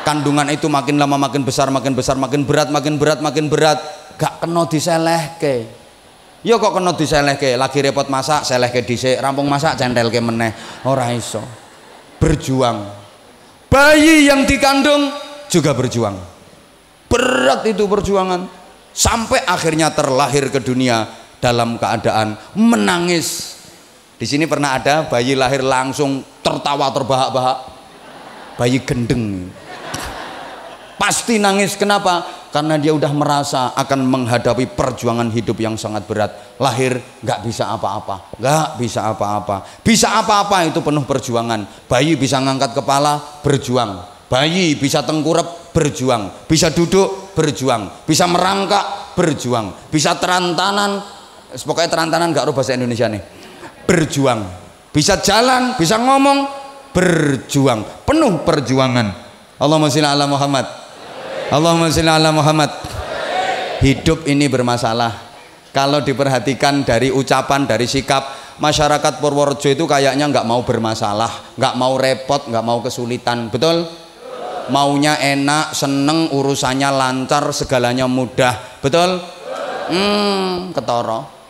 Kandungan itu makin lama makin besar, makin besar, makin berat, makin berat, makin berat. Gak kena diselehke. Ya kok kena diselehke, lagi repot masak, selehke dhisik, rampung masak centelke meneh. Ora iso. Berjuang. Bayi yang dikandung juga berjuang. Berat itu perjuangan. Sampai akhirnya terlahir ke dunia dalam keadaan menangis. Di sini pernah ada bayi lahir langsung tertawa terbahak-bahak. Bayi gendeng. Pasti nangis. Kenapa? Karena dia udah merasa akan menghadapi perjuangan hidup yang sangat berat. Lahir nggak bisa apa-apa, nggak bisa apa-apa. Bisa apa-apa itu penuh perjuangan. Bayi bisa ngangkat kepala, berjuang. Bayi bisa tengkurap, berjuang. Bisa duduk, berjuang. Bisa merangkak, berjuang. Bisa terantanan, pokoknya terantanan nggak tahu bahasa Indonesia nih. Berjuang. Bisa jalan, bisa ngomong, berjuang. Penuh perjuangan. Allahumma sholli ala Muhammad. Allahumma sholli ala Muhammad. Hidup ini bermasalah. Kalau diperhatikan dari ucapan, dari sikap masyarakat Purworejo itu kayaknya nggak mau bermasalah, nggak mau repot, nggak mau kesulitan. Betul? Maunya enak, seneng, urusannya lancar, segalanya mudah. Betul? Ketoro.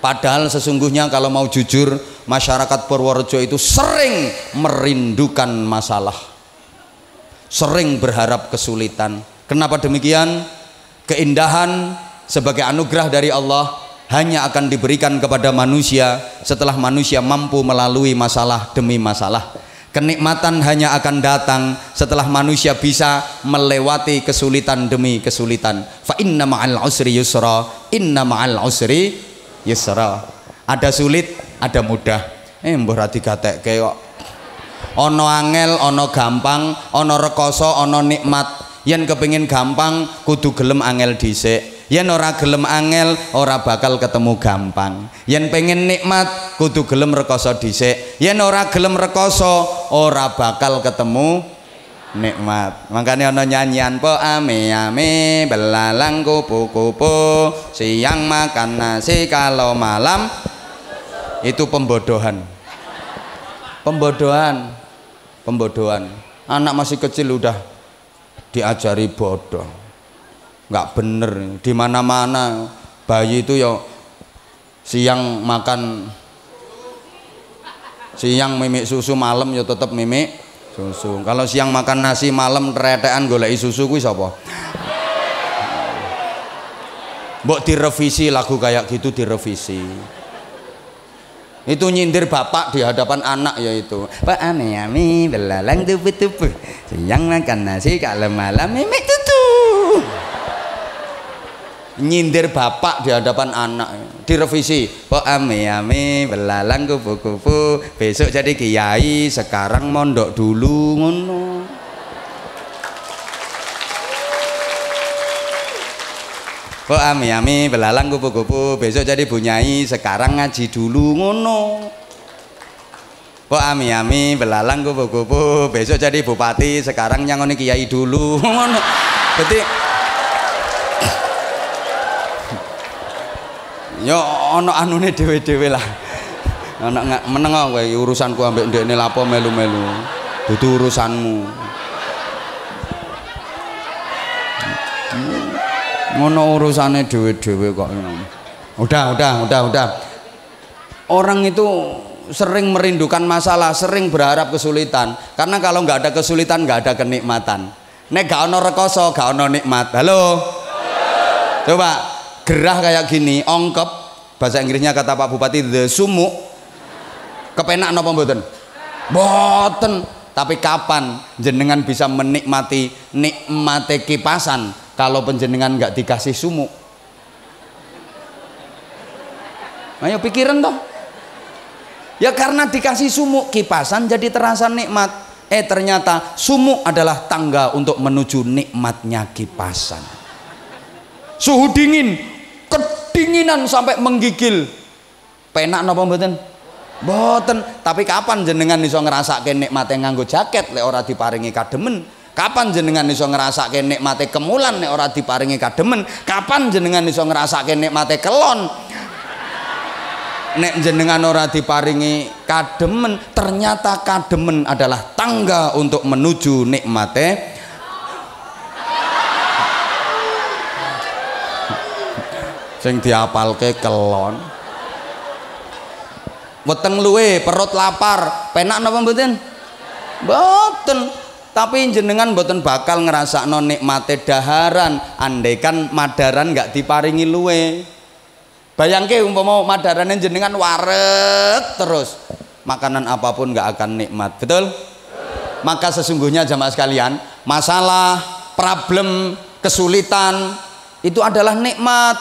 Padahal sesungguhnya kalau mau jujur, masyarakat Purworejo itu sering merindukan masalah, sering berharap kesulitan. Kenapa demikian? Keindahan sebagai anugerah dari Allah hanya akan diberikan kepada manusia setelah manusia mampu melalui masalah demi masalah. Kenikmatan hanya akan datang setelah manusia bisa melewati kesulitan demi kesulitan. Fa inna ma'al usri yusra, inna ma'al usri yusra. Ada sulit, ada mudah. Mbah ra digatekke kok. Ana angel, ana gampang, ana rekoso, ana nikmat. Yen kepengin gampang kudu gelem angel dhisik. Yen ora gelem angel ora bakal ketemu gampang. Yen pengen nikmat kudu gelem rekoso dhisik. Yen ora gelem rekoso ora bakal ketemu nikmat. Makanya ana nyanyian po ame belalang kupu-kupu, siang makan nasi kalau malam itu pembodohan. Pembodohan. Anak masih kecil udah diajari bodoh. Nggak bener. Di mana-mana bayi itu ya siang makan, siang mimik susu, malam ya tetap mimik susu. Kalau siang makan nasi, malam teretekan goleki susu kuwi sapa? Mbok direvisi lagu kayak gitu, direvisi. Itu nyindir bapak di hadapan anak, yaitu Pak ame belalang tupu-tupu, siang makan nasi kalau malam mimik tutu. Nyindir bapak di hadapan anak, direvisi. Pak ame belalang kupu-kupu, besok jadi kiai, sekarang mondok dulu ngono. Kok ami belalang kupu-kupu, besok jadi bunyai, sekarang ngaji dulu ngono. Kok ami belalang kupu-kupu, besok jadi bupati, sekarang nyangoni kiai dulu ngono. Jadi yo ono anune dhewe-dhewe lah. Ono meneng kowe urusanku ambek ndekne lapo melu-melu. Dudu urusanmu. Ngono urusane dhewe-dhewe kok. Udah. Orang itu sering merindukan masalah, sering berharap kesulitan. Karena kalau nggak ada kesulitan, nggak ada kenikmatan. Nek gak ono rekoso, gak ono nikmat. Halo? Coba gerah kayak gini, ongkep, bahasa Inggrisnya kata Pak Bupati the sumuk. Kepenak napa mboten? Mboten. Tapi kapan jenengan bisa menikmati nikmate kipasan kalau penjenengan nggak dikasih sumuk? Ayo pikiran toh. Ya karena dikasih sumuk kipasan jadi terasa nikmat. Ternyata sumuk adalah tangga untuk menuju nikmatnya kipasan. Suhu dingin, kedinginan sampai menggigil. Penak napa mboten? Mboten. Tapi kapan jenengan iso ngrasake nikmate nganggo jaket lek ora diparingi kademen? Kapan jenengan iso ngrasake nikmate kemulan nek ora diparingi kademen? Kapan jenengan iso ngrasake nikmate kelon nek jenengan ora diparingi kademen? Ternyata kademen adalah tangga untuk menuju nikmate sing diapalke kelon. Weteng luwe, perut lapar, penak napa mboten? Mboten. Tapi jenengan mboten bakal ngrasakno nikmate daharan andaikan madaran nggak diparingi luwe. Bayangke umpama madarane jenengan wareg terus, makanan apapun nggak akan nikmat. Betul? Maka sesungguhnya jamaah sekalian, masalah, problem, kesulitan itu adalah nikmat.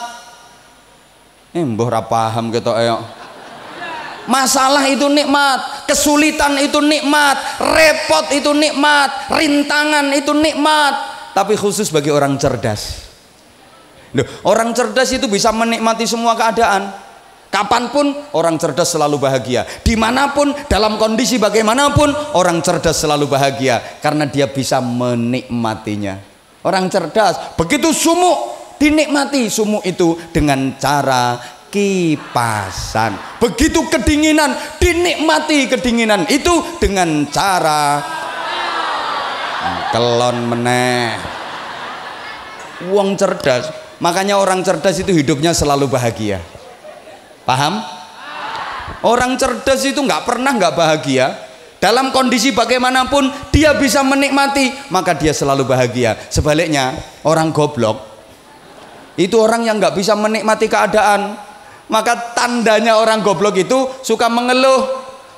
Mbah ra paham ketok ayo. Masalah itu nikmat, kesulitan itu nikmat, repot itu nikmat, rintangan itu nikmat. Tapi khusus bagi orang cerdas. Loh, orang cerdas itu bisa menikmati semua keadaan. Kapanpun orang cerdas selalu bahagia. Dimanapun, dalam kondisi bagaimanapun, orang cerdas selalu bahagia karena dia bisa menikmatinya. Orang cerdas begitu sumuk dinikmati sumuk itu dengan cara kipasan. Begitu kedinginan dinikmati kedinginan itu dengan cara kelon meneh. Wong cerdas. Makanya orang cerdas itu hidupnya selalu bahagia. Paham? Orang cerdas itu nggak pernah nggak bahagia. Dalam kondisi bagaimanapun dia bisa menikmati, maka dia selalu bahagia. Sebaliknya orang goblok Itu orang yang nggak bisa menikmati keadaan. Maka tandanya orang goblok itu suka mengeluh,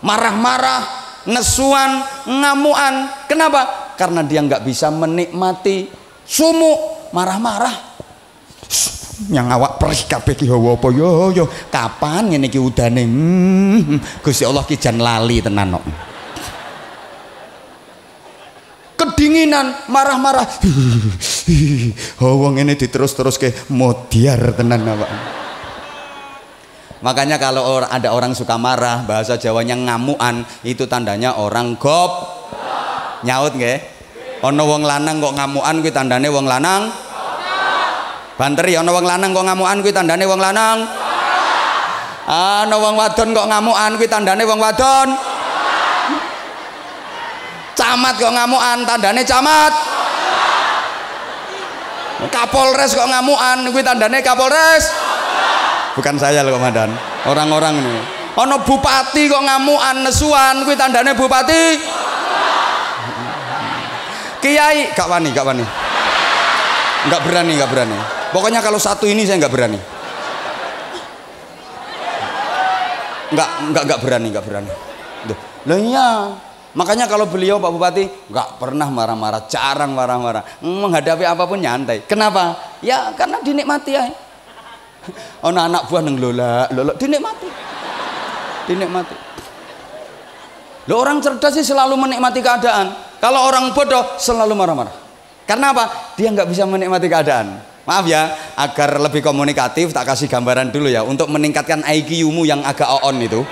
marah-marah, nesuan, ngamuan. Kenapa? Karena dia nggak bisa menikmati. Sumuk, marah-marah. Yang awak perih kabeh ki apa yo kapan ngene iki udane. Gusti Allah ki jan lali tenan kok. Kedinginan, marah-marah. Wong ngene diterus-terus ke modiar tenan awak. Makanya kalau ada orang suka marah, bahasa Jawanya ngamuan, itu tandanya orang nyaut nggih. Ana wong lanang kok ngamuan kuwi tandane wong lanang. Banter ya ana wong lanang kok ngamukan kuwi tandane wong lanang. Ana wong wadon kok ngamukan kuwi tandane wong wadon. Camat kok ngamukan tandane camat. Kapolres kok ngamukan kuwi tandane kapolres. Bukan saya loh komandan, orang-orang ini. Ana bupati kok ngamukan nesuan kuwi tandane bupati. Kiai gak wani. Enggak berani. Pokoknya kalau satu ini saya nggak berani. Nggak berani. Loh iya. Makanya kalau beliau Pak Bupati nggak pernah marah-marah, jarang marah-marah. Menghadapi apapun nyantai. Kenapa? Ya karena dinikmati ya. Anak buah neng lola, dinikmati. Loh orang cerdas sih selalu menikmati keadaan. Kalau orang bodoh selalu marah-marah. Karena apa? Dia nggak bisa menikmati keadaan. Maaf ya, agar lebih komunikatif tak kasih gambaran dulu ya untuk meningkatkan IQ-mu yang agak on itu.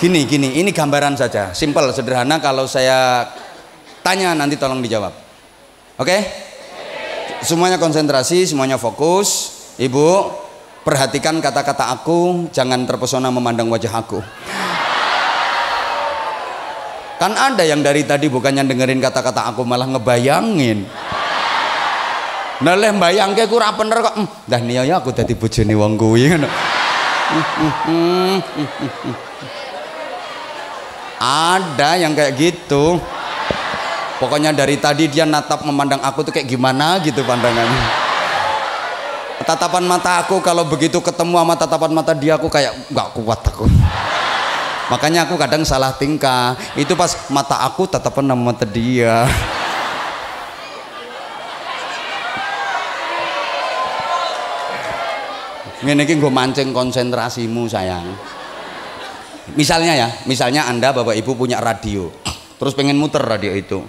Gini, ini gambaran saja, simple, sederhana. Kalau saya tanya nanti tolong dijawab. Oke? Semuanya konsentrasi, semuanya fokus. Ibu, perhatikan kata-kata aku, jangan terpesona memandang wajah aku. Kan ada yang dari tadi bukannya dengerin kata-kata aku malah ngebayangin. Nah leh mbayangke ku ra bener kok. Dah niya ya aku dadi bojone wong kuwi ngono. Ada yang kayak gitu. Pokoknya dari tadi dia natap memandang aku tuh kayak gimana gitu pandangannya. Tatapan mata aku kalau begitu ketemu sama tatapan mata dia aku kayak nggak kuat aku. Makanya aku kadang salah tingkah. Itu pas mata aku tatapan sama mata dia. Ngene iki nggo mancing konsentrasimu sayang. Misalnya Anda Bapak Ibu punya radio, terus pengen muter radio itu,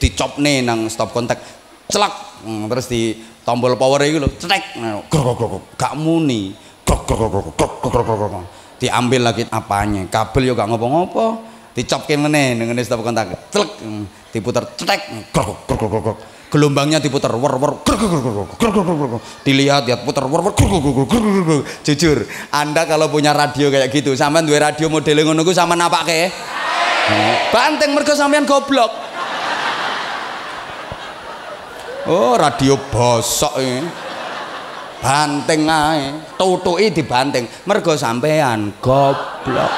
dicopne nang stop kontak, celak, terus di tombol power itu lho, cetek, gak muni, diambil lagi apanya, kabel yo gak ngopo-ngopo, dicopke meneh nang stop kontak, celek, diputer, cetek, gelombangnya diputar dilihat putar jujur Anda kalau punya radio kayak gitu sampean duwe radio model ngono ku sampean napake banteng mergo sampean goblok. Oh radio bosok ini banteng ae tutuki dibanteng mergo sampean goblok.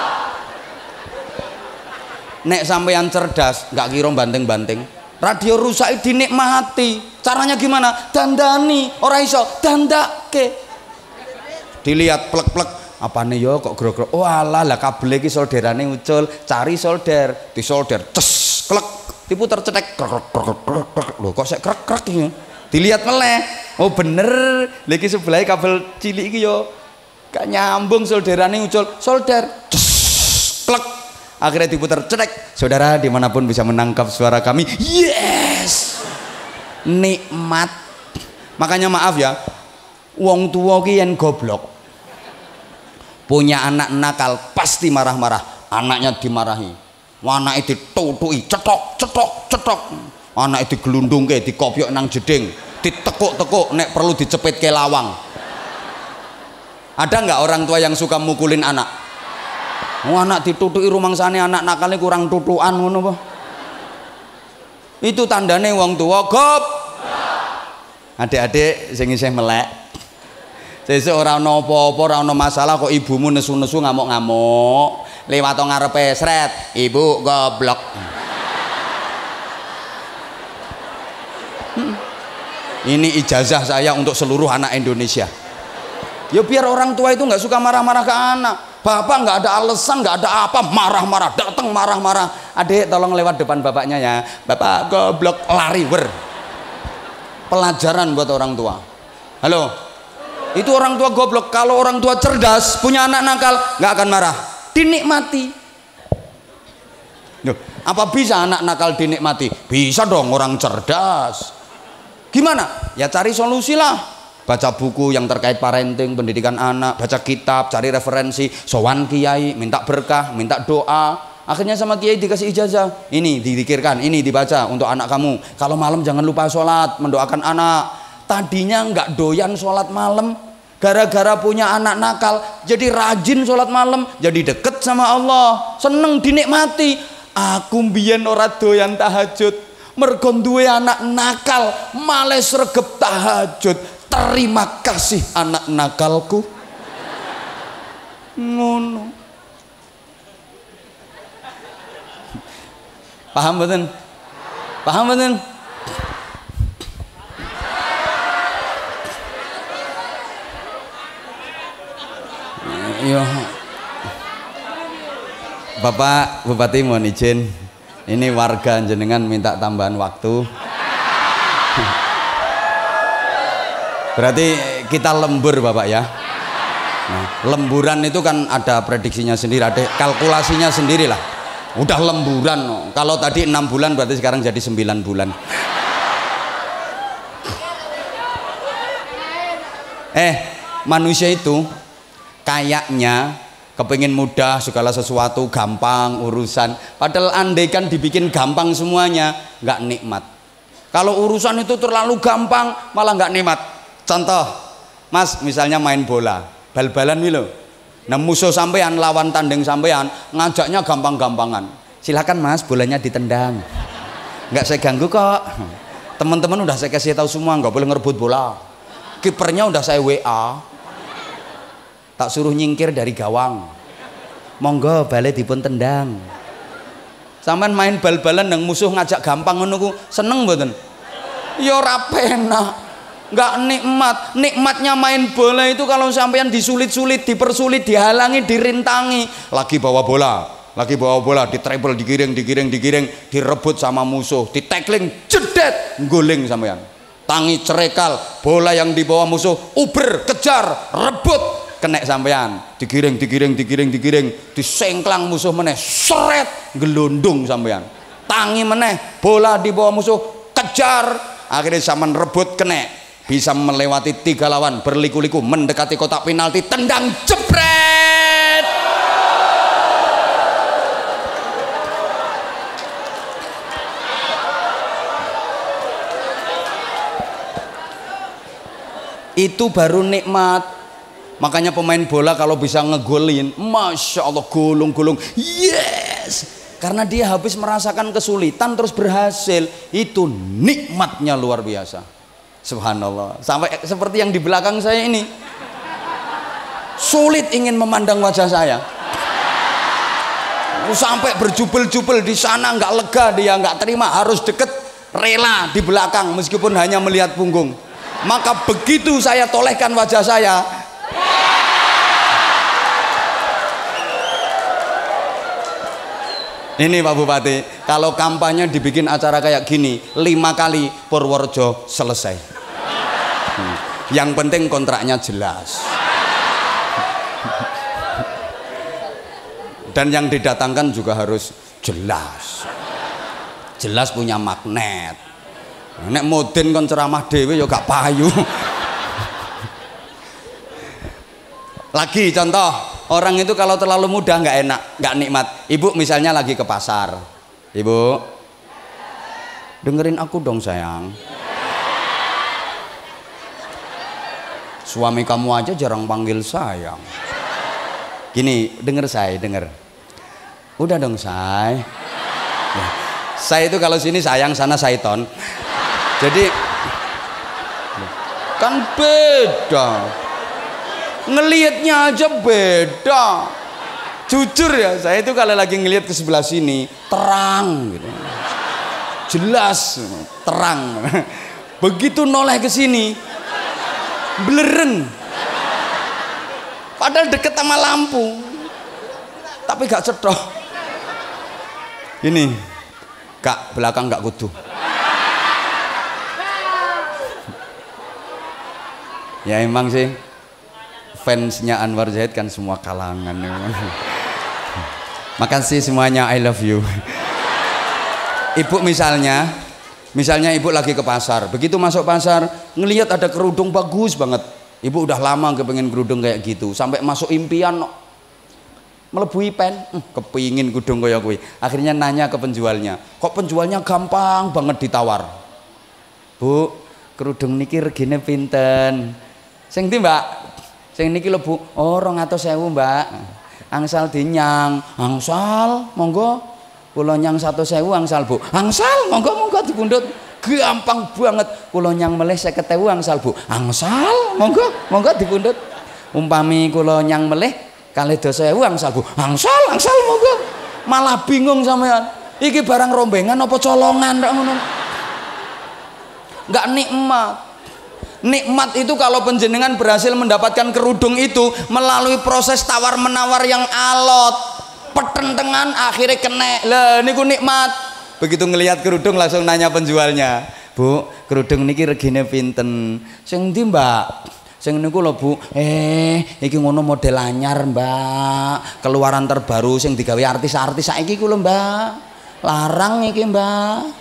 Nek sampean cerdas gak kira banteng-banteng. Radio rusak dinikmati. Caranya gimana? Dandani, ora iso dandake. Dilihat plek-plek, apane yo kok grog-grog. Oh alah lah kabel iki solderane ucul, cari solder, disolder, ces, klek, diputer cetek. Lho kok sek krek-krek iki. Dilihat meleh. Oh bener, lagi sebelah kabel cilik iki yo gak nyambung solderane ucul, solder, ces, klek. Akhirnya diputar cetek. Saudara dimanapun bisa menangkap suara kami, yes, nikmat. Makanya maaf ya, wong tua ki yen goblok punya anak nakal pasti marah-marah. Anaknya dimarahi, anaknya ditutuki, cetok, anaknya digelundungke, dikopiok nang jeding, ditekuk-tekuk, nek perlu dicepit ke lawang. Ada nggak orang tua yang suka mukulin anak? Anak ditutuki rumangsane anak nakalnya kurang tutukan ngono apa? Itu tandane wong tua gop. Adik-adik sing isih melek. Sesuk ora ana apa-apa, ora ana masalah kok ibumu nesu-nesu ngamuk-ngamuk. Lewat ngarepe sret, ibu goblok. Ini ijazah saya untuk seluruh anak Indonesia. Ya biar orang tua itu nggak suka marah-marah ke anak. Bapak nggak ada alasan, nggak ada apa, marah-marah, datang marah-marah. Adik tolong lewat depan bapaknya ya. Bapak goblok, lari wer. Pelajaran buat orang tua. Halo, itu orang tua goblok. Kalau orang tua cerdas, punya anak nakal, nggak akan marah, dinikmati. Loh, apa bisa anak nakal dinikmati? Bisa dong, orang cerdas. Gimana? Ya cari solusi lah. Baca buku yang terkait parenting, pendidikan anak, baca kitab, cari referensi, sowan kiai, minta berkah, minta doa. Akhirnya sama kiai dikasih ijazah. Ini didikirkan, ini dibaca untuk anak kamu. Kalau malam jangan lupa sholat, mendoakan anak. Tadinya nggak doyan sholat malam, gara-gara punya anak nakal, jadi rajin sholat malam, jadi deket sama Allah, seneng dinikmati. Aku mbiyen ora doyan tahajud, mergo duwe anak nakal, males sregep tahajud. Terima kasih anak nakalku. Ngono. Paham mboten? Paham mboten? Iya. Bapak Bupati mohon izin, ini warga jenengan minta tambahan waktu. Berarti kita lembur Bapak ya. Nah, lemburan itu kan ada prediksinya sendiri, ada kalkulasinya sendiri lah. Udah lemburan, kalau tadi 6 bulan berarti sekarang jadi 9 bulan. Manusia itu kayaknya kepingin mudah, segala sesuatu gampang urusan. Padahal andaikan dibikin gampang semuanya, nggak nikmat. Kalau urusan itu terlalu gampang, malah nggak nikmat. Contoh, Mas misalnya main bola, bal-balan nih loh. Nah musuh sampean lawan tanding sampean ngajaknya gampang-gampangan. Silakan Mas, bolanya ditendang. Nggak saya ganggu kok. Teman-teman udah saya kasih tahu semua, nggak boleh ngerebut bola. Kipernya udah saya WA. Tak suruh nyingkir dari gawang. Monggo balik dipun tendang. Sampean main bal-balan yang musuh ngajak gampang ngono ku seneng mboten? Ya ora penak. Nggak nikmat. Nikmatnya main bola itu kalau sampean disulit-sulit, dipersulit, dihalangi, dirintangi. Lagi bawa bola, ditreble, digiring, direbut sama musuh, ditackling, jedet, guling sampean. Tangi cerekal, bola yang dibawa musuh, uber, kejar, rebut, kena sampean, digiring, disengklang musuh meneh, seret, gelundung sampean. Tangi meneh, bola dibawa musuh, kejar, akhirnya sampean rebut, kena. Bisa melewati 3 lawan, berliku-liku mendekati kotak penalti, tendang jebret. Itu baru nikmat. Makanya pemain bola kalau bisa ngegolin, Masya Allah, gulung-gulung, yes, karena dia habis merasakan kesulitan terus berhasil. Itu nikmatnya luar biasa. Subhanallah, sampai seperti yang di belakang saya ini, sulit ingin memandang wajah saya. Sampai berjubel-jubel di sana, nggak lega dia, nggak terima, harus deket, rela di belakang meskipun hanya melihat punggung. Maka begitu saya tolehkan wajah saya, ini Pak Bupati, kalau kampanye dibikin acara kayak gini 5 kali Purworejo selesai. Yang penting kontraknya jelas. Dan yang didatangkan juga harus jelas. Jelas punya magnet. Nek modin kon ceramah dhewe ya gak payu. Lagi contoh, orang itu kalau terlalu mudah nggak enak, nggak nikmat. Ibu misalnya lagi ke pasar, ibu dengerin aku dong sayang. Suami kamu aja jarang panggil sayang. Gini, denger saya, denger. Udah dong say. Ya. Saya itu kalau sini sayang, sana Saiton. Jadi kan beda. Ngelihatnya aja beda. Jujur ya, saya itu kalau lagi ngelihat ke sebelah sini terang gitu, jelas terang. Begitu noleh ke sini, bleren. Padahal deket sama lampu, tapi gak cetha. Ini, Kak, belakang gak kudu. Ya emang sih, fansnya Anwar Zahid kan semua kalangan. Makasih semuanya, I love you. Ibu misalnya ibu lagi ke pasar, begitu masuk pasar ngelihat ada kerudung bagus banget, ibu udah lama kepengen kerudung kayak gitu, sampai masuk impian melebui pen, kepingin kerudung kayak gue. Akhirnya nanya ke penjualnya, kok penjualnya gampang banget ditawar. Bu, kerudung niki regine pinten? Sing ndi mbak? Sing niki lho bu, oh 200.000 mbak. Angsal dinyang, angsal monggo. Kula nyang 100.000 angsal bu, angsal monggo dipundhut. Gampang banget. Kula nyang melih 50.000 angsal bu, angsal monggo dipundhut. Umpami kula nyang melih 2.000 angsal bu, angsal monggo. Malah bingung sampean, iki barang rombengan apa colongan tok ngono. Enggak nikmat itu kalau penjenengan berhasil mendapatkan kerudung itu melalui proses tawar menawar yang alot, pertentangan akhirnya kena lah, niku nikmat. Begitu ngelihat kerudung langsung nanya penjualnya, bu, kerudung niki regine pinten? Sing ndi mbak? Sing niku lho bu, iki ngono model anyar mbak, keluaran terbaru sing digawe artis-artis saiki ku lho mbak, larang iki mbak.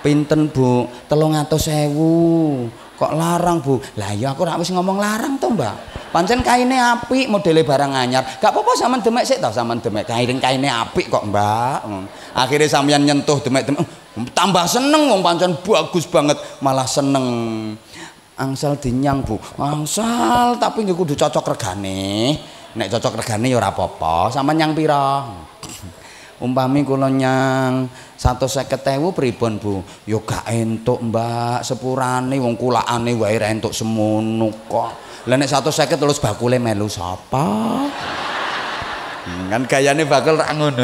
Pinten bu? 300.000. Kok larang bu? Lah ya aku rak wis ngomong larang to mbak, pancen kaine apik, modele barang anyar, gak apa-apa sampean demek sik tau, sampean demek kaine apik kok mbak. Akhirnya sampean nyentuh demek tambah seneng, wong pancen bagus banget, malah seneng. Angsal dinyang bu, angsal tapi nggih kudu cocok regane. Nek cocok regane ya ora apa-apa, sampean nyang pira? Umpami kula nyang 150.000 pripun bu? Yo gak entuk mbak, sepurane wong kulakane wae ra entuk semono kok. Lah nek 150 terus bakule melu sapa? Kan gayane bakul ra ngono.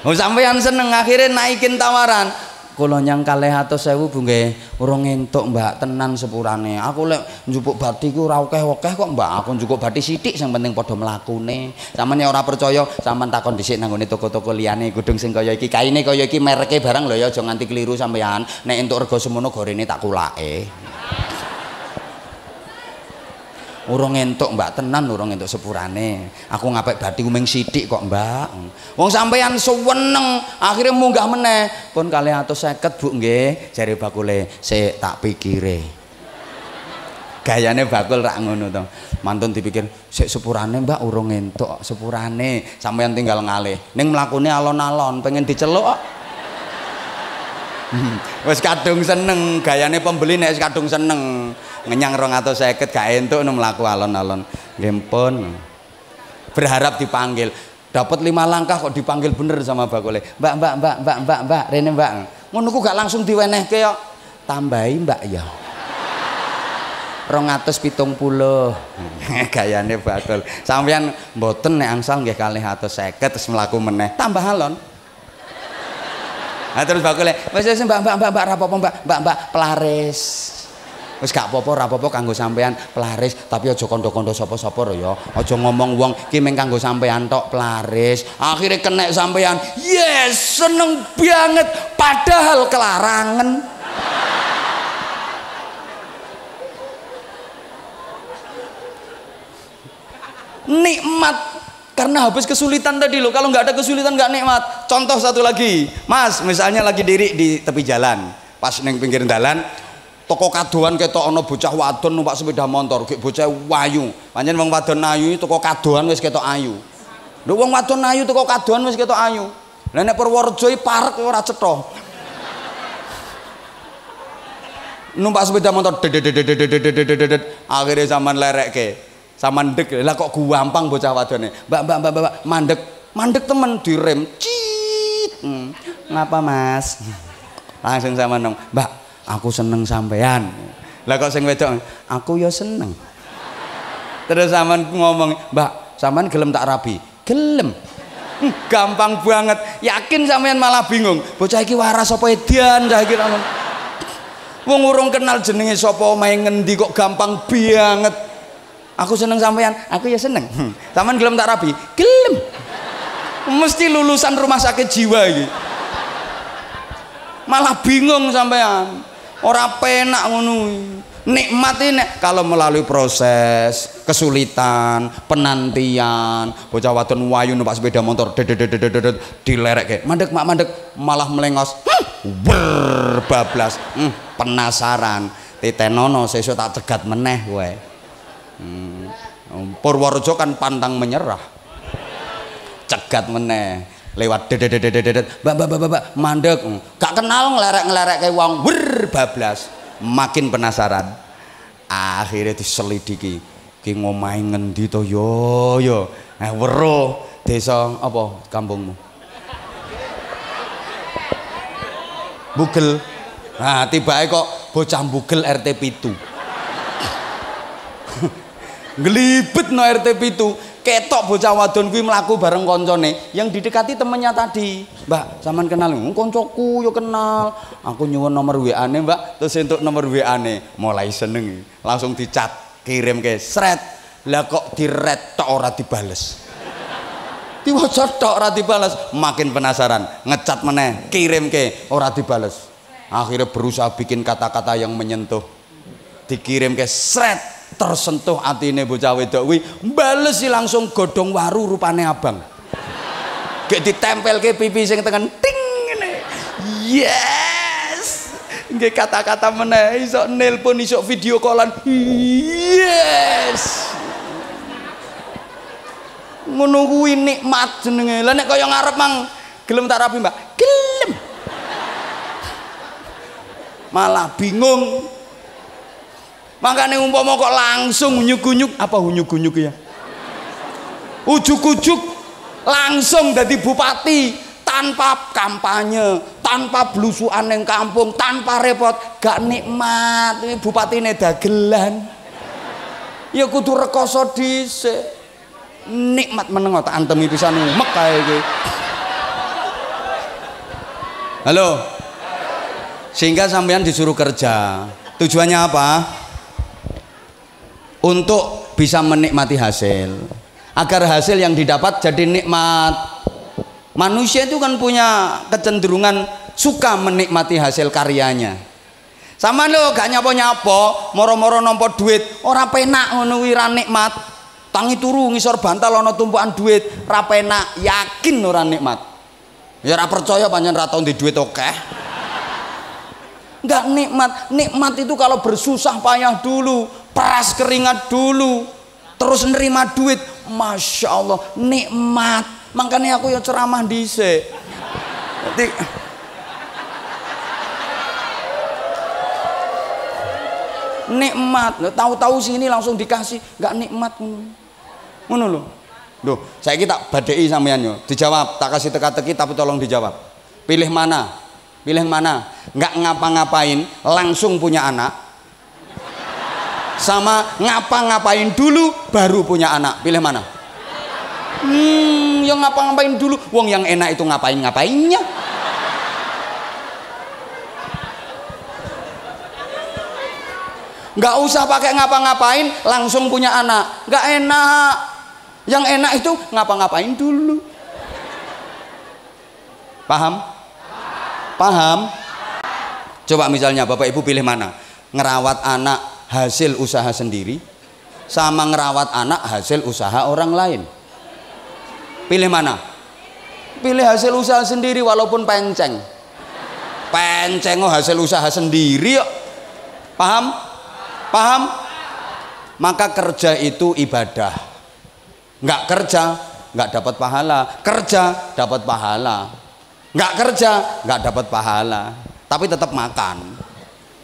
Wong sampeyan seneng akhirnya naikin tawaran. Kula nyang 200.000 bu nggih, urung entuk mbak tenan sepurane. Aku lek njupuk bathi ku ora akeh-akeh kok mbak, aku njupuk bathi sithik sing penting padha mlakune. Sampeyan ora percaya, sampean takon dhisik nang ngene toko-toko liyane, gudung sing kaya iki, kaine kaya iki, mereke barang lho ya, aja nganti keliru sampeyan. Nek entuk rega semono gorene tak kulake. Urung entuk mbak tenan, urung entuk sepurane. Aku ngapik bathi kuming sithik kok mbak. Wong sampeyan suweneng akhirnya munggah meneh. Pun 250 bu nggih, jare bakule sik tak pikire. Gayane bakul rak ngono to. Mantun dipikir sik sepurane mbak, urung entuk sepurane. Sampeyan tinggal ngalih. Ning mlakune alon-alon pengen diceluk kok. Wis kadung seneng, gayane pembeli nek wis kadung seneng. Ngenyang 250 gak entuk mlaku alon-alon. Nggih pun. Berharap dipanggil. Dapat 5 langkah kok dipanggil bener sama bakule. Mbak, rene mbak. Ngono ku gak langsung diwenehke kok. Tambahi mbak ya. 270. Gayane bakul. Sampeyan mboten nek angsal nggih 250 terus mlaku meneh. Tambah alon. Nah terus bakule, wis mbak rapopo mbak pelaris. Wis gak apa-apa, ora apa-apa kanggo sampean pelaris, tapi aja kandha-kandha sapa-sapa ya. Aja ngomong wong ki mung kanggo sampean tok pelaris. Akhire kenek sampean. Yes, seneng banget padahal kelarangan. Nikmat karena habis kesulitan tadi loh. Kalau nggak ada kesulitan nggak nikmat. Contoh satu lagi, Mas, misalnya lagi diri di tepi jalan, pas neng pinggir jalan. Toko kadoan ketok ana bocah wadon numpak sepeda motor, gek bocah wayu. Pancen wong wadon ayu toko kadoan wis ketok ayu. Lho wong wadon ayu toko kadoan wis ketok ayu. Lah nek Purworejo parek ora cetha. Numpak sepeda motor akhirnya zaman lerekke. Saman ndek. Lah kok gampang bocah wadone. Mbak mandek temen direm. Cit. Ngapa Mas? Langsung sama nong. Mbak, aku seneng sampean. Lah kok sing wedok, aku ya seneng. Terus sampean ngomong, "Mbak, sampean gelem tak rabi?" Gelem. Gampang banget. Yakin sampean malah bingung. Bocah iki waras apa edan saiki ra. Wong urung kenal jenenge sapa omahe ngendi kok gampang banget. Aku seneng sampean, aku ya seneng. Sampean gelem tak rabi? Gelem. Mesti lulusan rumah sakit jiwa iki. Malah bingung sampean. Ora penak ngono. Nikmat ini kalau melalui proses kesulitan, penantian, bocah wadon wayu numpak sepeda motor dilerek kayak mandek mak mandek malah melengos bablas penasaran titenono sesuk tak cegat meneh kowe. Purworejo kan pantang menyerah, cegat meneh lewat mbak mandek gak kenal ngelerek kayak wong bablas. Makin penasaran, akhirnya diselidiki ki ngomahe ngendi to yo weruh desa apa kampungmu Bugel. Nah tibake kok bocah Bugel RT 7 ngelibet no RT 7 ketok bocah wadon kuwi mlaku bareng koncone yang didekati temennya tadi. Mbak, sampean kenal? Koncoku yo kenal. Aku nyuwun nomor WA-ne, Mbak. Terus entuk nomor WA-ne, mulai seneng. Langsung dicat, kirim ke sret. Lah kok diret tok ora dibales. Diwaca tok ora dibales, makin penasaran, ngecat meneh, kirim ke ora dibales. Akhirnya berusaha bikin kata-kata yang menyentuh. Dikirim ke sret. Tersentuh atine bocah wedok kuwi bales sih langsung godhong waru rupane abang. Gek ditempelke pipi sing tengen ting ngene. Yes. Nggih kata-kata meneh iso nelpon iso video callan. Yes. Ngono kuwi nikmat jenenge. Lah nek kaya ngarep mang gelem tak rapi, Mbak? Gelem. Malah bingung. Makanya umpama kok langsung unyuk-unyuk apa unyuk-unyuk ya? Ujuk-ujuk langsung jadi bupati tanpa kampanye, tanpa blusukan yang kampung, tanpa repot, gak nikmat. Ini bupati ini dagelan. Ya kudu rekoso dhisik. Nikmat meneng tak antemi pisan umek kae iki. Halo. Sehingga sampean disuruh kerja. Tujuannya apa? Untuk bisa menikmati hasil, agar hasil yang didapat jadi nikmat. Manusia itu kan punya kecenderungan suka menikmati hasil karyanya. Sama lo gak nyapo-nyapo moro-moro nompo duit ora penak ngono kuwi ra nikmat. Tangi turu ngisor bantal ana tumpukan duit ra penak, yakin ora nikmat. Ya ora percaya pancen ra tau ndek duit akeh. Enggak nikmat. Nikmat itu kalau bersusah payah dulu, peras keringat dulu, terus nerima duit, masya Allah nikmat. Makanya aku ya ceramah dhisik. Jadi nikmat. Tahu-tahu sini langsung dikasih, nggak nikmat ngono lho. Duh, saya kita badai sampean yo. Dijawab, tak kasih teka-teki tapi tolong dijawab. Pilih mana? Pilih mana? Nggak ngapa-ngapain langsung punya anak, sama ngapa-ngapain dulu baru punya anak. Pilih mana? Yang ngapa-ngapain dulu. Wong yang enak itu ngapain-ngapainnya. Nggak usah pakai ngapa-ngapain langsung punya anak. Nggak enak. Yang enak itu ngapa-ngapain dulu. Paham? Paham? Coba misalnya Bapak Ibu pilih mana? Ngerawat anak hasil usaha sendiri sama ngerawat anak hasil usaha orang lain. Pilih mana? Pilih hasil usaha sendiri walaupun penceng. Penceng hasil usaha sendiri yuk. Paham? Paham? Maka kerja itu ibadah. Nggak kerja nggak dapat pahala. Kerja dapat pahala. Nggak kerja nggak dapat pahala, tapi tetap makan.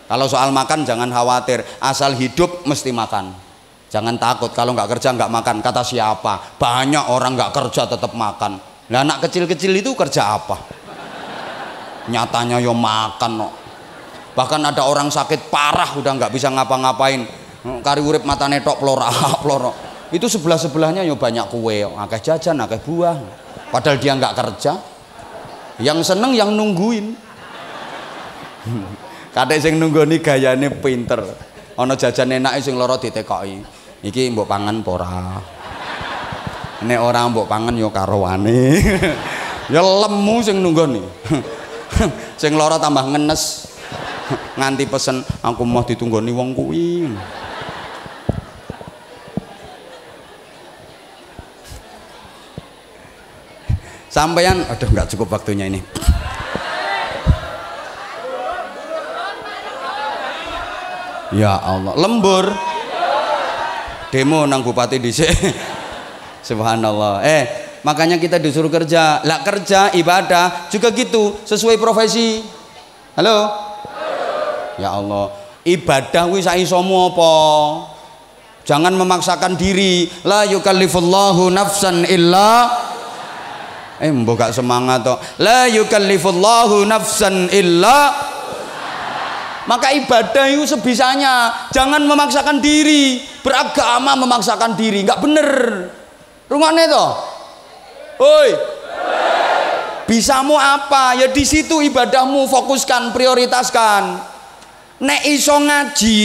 Kalau soal makan jangan khawatir, asal hidup mesti makan. Jangan takut kalau nggak kerja nggak makan. Kata siapa? Banyak orang nggak kerja tetap makan. Nah, anak kecil-kecil itu kerja apa? Nyatanya yo makan no. Bahkan ada orang sakit parah udah nggak bisa ngapa-ngapain. Kari urip matane tok plora ploro. Itu sebelah-sebelahnya yo banyak kue, akeh jajan, akeh buah. Padahal dia nggak kerja. Yang seneng yang nungguin. Kadek sing nunggoni gayane pinter. Ana jajan enake sing lara ditekoki. Iki mbok pangan apa ora? Nek ora mbok pangan ya karowane. Ya lemu sing nunggoni. Sing lara tambah ngenes. Nganti pesen aku mau ditunggoni wong kuwi. Sampeyan aduh nggak cukup waktunya ini. Ya Allah, lembur. Demo nang bupati dhisik. Subhanallah. Makanya kita disuruh kerja. Lah kerja ibadah juga gitu, sesuai profesi. Halo? Ya Allah, ibadah wis saisomu apa? Jangan memaksakan diri. La yukallifullahu nafsan illa mbok gak semangat toh. La yukallifullahu nafsan illa. Maka ibadah itu sebisanya, jangan memaksakan diri. Beragama memaksakan diri nggak bener. Rungokne toh. Oi. Bisamu apa? Ya di situ ibadahmu, fokuskan, prioritaskan. Nek iso ngaji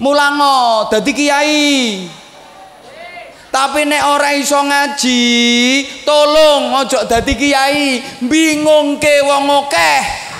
mulango dadi kiai. Tapi nek ora iso ngaji, tolong ojo dadi kiai, bingungke wong akeh.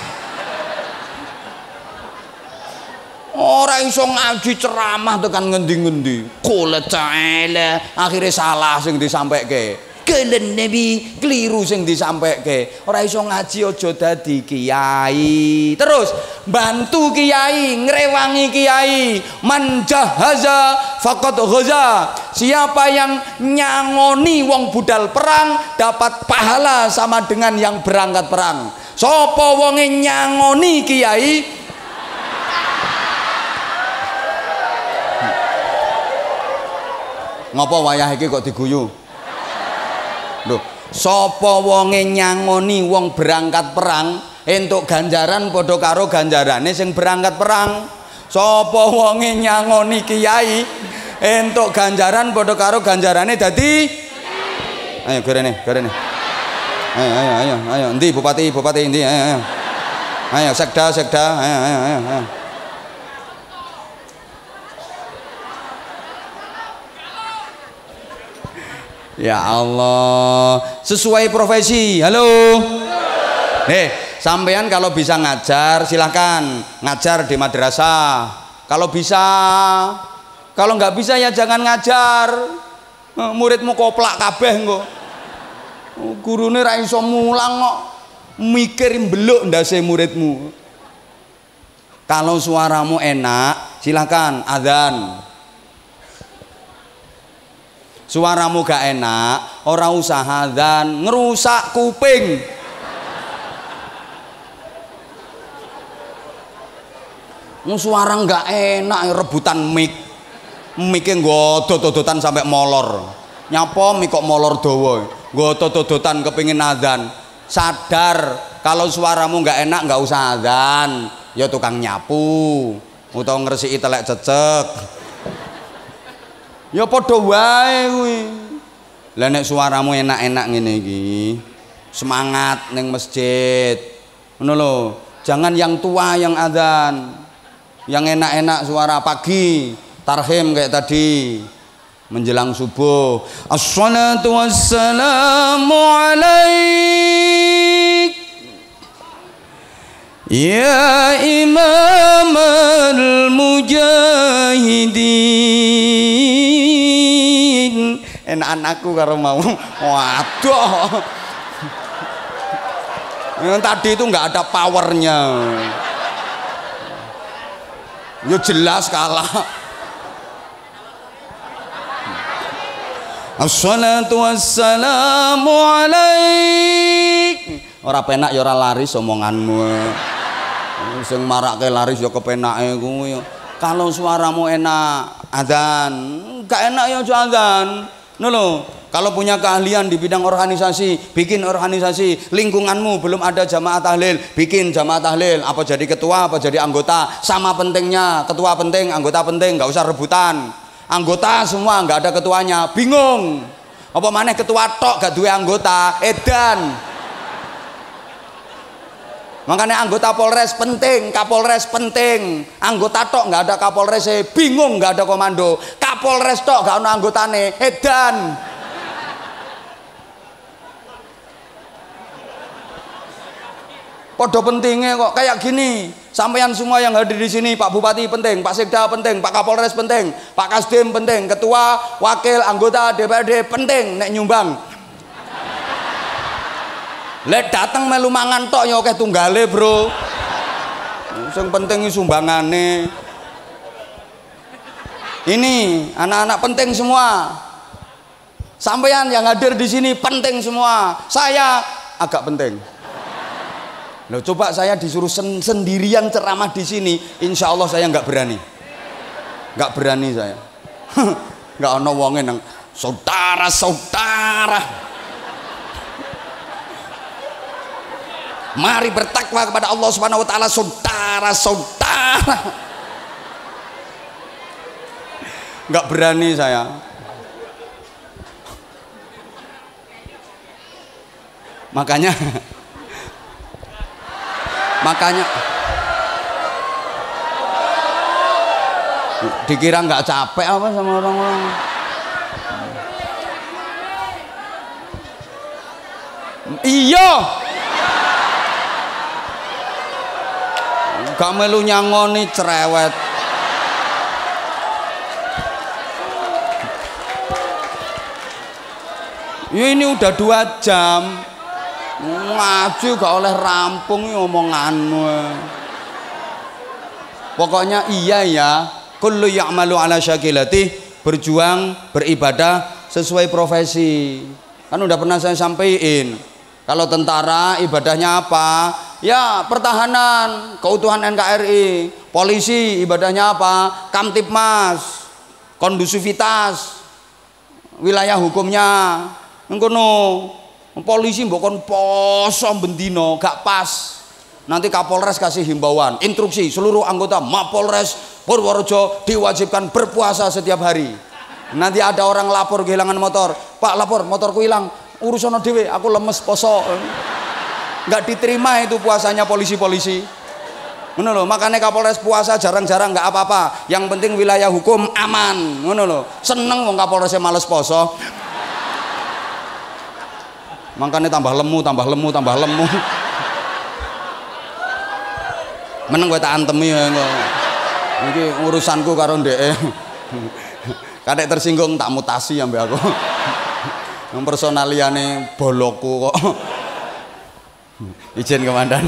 Ora iso ngaji ceramah tekan ngendi-ngendi. Qul ta'ala, akhire salah sing disampaike. Kelen Nabi keliru sing disampaike. Ora iso ngaji aja dadi kiai. Terus bantu kiai, ngrewangi kiai. Man jahaza faqad ghaza. Siapa yang nyangoni wong budal perang dapat pahala sama dengan yang berangkat perang. Sapa wonge nyangoni kiai ngapa wayah iki kok diguyu? Lho, sapa wonge nyangoni wong berangkat perang entuk ganjaran padha karo ganjarane sing berangkat perang. Sapa wonge nyangoni kiai entuk ganjaran padha karo ganjarane dadi ayo garene. Ayo. Endi bupati endi? Ayo sekda. Ayo. Ya Allah, sesuai profesi. Halo. Sampean kalau bisa ngajar silahkan ngajar di madrasah. Kalau bisa, kalau nggak bisa ya jangan ngajar. Muridmu koplak kabeh engko. Gurune ra iso mulang kok. Mikir mbeluk ndase muridmu. Kalau suaramu enak, silahkan adzan. Suaramu gak enak, ora usah adzan, ngerusak kuping. Suara gak enak, rebutan mic. Mic-e godot-dodotan sampai molor. Nyapa mic kok molor dawa. Godot-dodotan kepingin adzan. Sadar kalau suaramu gak enak gak usah adzan. Ya tukang nyapu, utawa ngresiki telek cecek. Ya padha wae kuwi. Lah nek suaramu enak-enak ngene iki, semangat ning masjid. Ngono lho. Jangan yang tua yang adzan. Yang enak-enak suara pagi, tarhim kayak tadi. Menjelang subuh. Assalatu wassalamu alaik. Ya Imam al-Mujahidin. Enak anakku karo mau. Waduh. Yang tadi itu nggak ada powernya. Ya jelas kalah. Assalatu wassalamu alaik. Ora penak ya ora laris omonganmu. Sing marake laris ya kepenake kuwi. Kalau suaramu enak adzan, gak enak ya aja adzan. Lho, kalau punya keahlian di bidang organisasi, bikin organisasi. Lingkunganmu belum ada jamaah tahlil, bikin jamaah tahlil. Apa jadi ketua, apa jadi anggota, sama pentingnya. Ketua penting, anggota penting, gak usah rebutan. Anggota semua nggak ada ketuanya, bingung. Apa maneh ketua tok gak duwe anggota, edan. Makanya anggota Polres penting, Kapolres penting. Anggota tok nggak ada Kapolres, bingung nggak ada komando. Kapolres tok gak ada anggotane, edan. Podo pentingnya kok kayak gini. Sampeyan semua yang hadir di sini, Pak Bupati penting, Pak Sekda penting, Pak Kapolres penting, Pak Kasdim penting, ketua, wakil, anggota DPRD penting nek nyumbang. Lek datang melu mangan tok ya akeh tunggale, Bro. Sing penting sumbangane. Ini anak-anak penting semua. Sampeyan yang hadir di sini penting semua. Saya agak penting. Loh, coba saya disuruh sendirian ceramah di sini, insya Allah saya nggak berani, nggak berani saya. Nggak ono wonge nang saudara-saudara. Mari bertakwa kepada Allah Subhanahu Wa Taala, saudara-saudara. Nggak berani saya. Makanya dikira nggak capek apa sama orang-orang. Iya, gak melu nyangoni cerewet. Ya ini udah 2 jam ngaji gak oleh rampung omonganmu. Pokoknya iya ya, kullu ya'malu ala syakilati, berjuang beribadah sesuai profesi. Kan udah pernah saya sampaikan, kalau tentara ibadahnya apa? Ya pertahanan, keutuhan NKRI. Polisi ibadahnya apa? Kamtipmas, kondusivitas, wilayah hukumnya. Ngono. Polisi mbokon poso bendino gak pas. Nanti Kapolres kasih himbauan, instruksi seluruh anggota Mapolres Purworejo diwajibkan berpuasa setiap hari. Nanti ada orang lapor kehilangan motor, Pak lapor motorku hilang, urusan dhewe, aku lemes poso. Nggak diterima itu puasanya polisi-polisi. Ngono lho, makanya Kapolres puasa jarang-jarang nggak apa-apa. Yang penting wilayah hukum aman. Ngono lho, seneng wong Kapolresnya males poso. Makanya tambah lemu. Meneng gue tak antemi ya kok. Iki urusanku karo ndeke. Kadek tersinggung tak mutasi ambek aku. Yang personaliane bolokku kok. Izin komandan.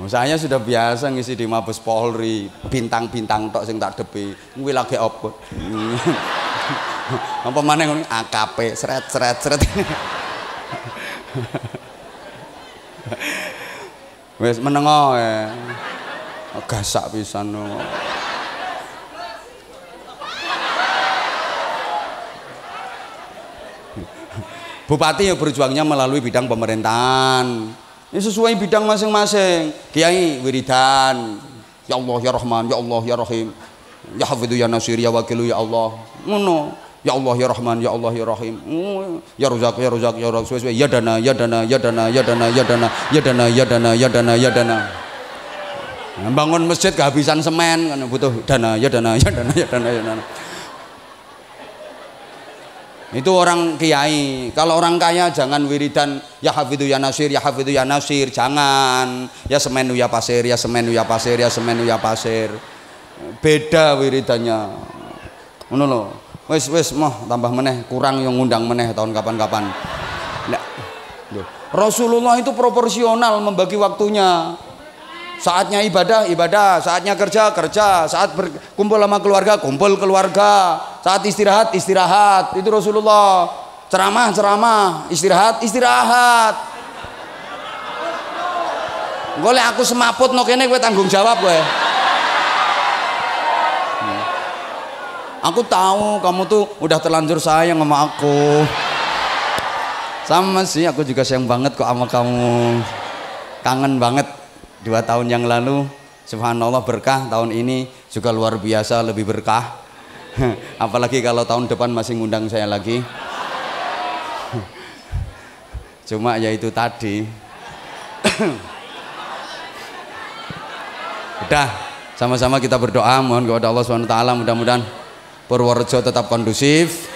Saya sudah biasa ngisi di Mabes Polri, bintang-bintang tok sing tak depi. Kuwi lagi apa? Apa maneh ngono AKP sret. Wis menengo gasak pisan. Bupati ya berjuangnya melalui bidang pemerintahan. Ini sesuai bidang masing-masing. Kiai wiridan, ya Allah ya Rahman, ya Allah ya Rahim, ya Hafidhu ya Nasir ya Wakilu ya Allah. Ngono. Ya Allah ya Rahman, ya Allah ya Rahim. Ya Razak ya Razak ya Razak. Ya Dana. Bangun masjid kehabisan semen kan butuh dana. Itu orang kiai. Kalau orang kaya jangan wiridan ya Hafidhu ya Nasir, ya Hafidhu ya Nasir, jangan. Ya semenu ya pasir, ya semenu ya pasir, ya semenu ya pasir. Beda wiridannya. Ngono lho. Wis moh tambah meneh, kurang yang ngundang meneh tahun kapan-kapan. Nah, Rasulullah itu proporsional membagi waktunya. Saatnya ibadah, saatnya kerja, saat berkumpul sama keluarga, kumpul keluarga, saat istirahat, itu Rasulullah. Ceramah, istirahat. Golek aku semaput no kene kowe tanggung jawab kowe. Aku tahu kamu tuh udah terlanjur sayang sama aku. Sama sih, aku juga sayang banget kok sama kamu. Kangen banget 2 tahun yang lalu. Subhanallah berkah, tahun ini juga luar biasa lebih berkah. Apalagi kalau tahun depan masih ngundang saya lagi. Cuma ya itu tadi. Udah, sama-sama kita berdoa mohon kepada Allah SWT mudah-mudahan Purworejo tetap kondusif.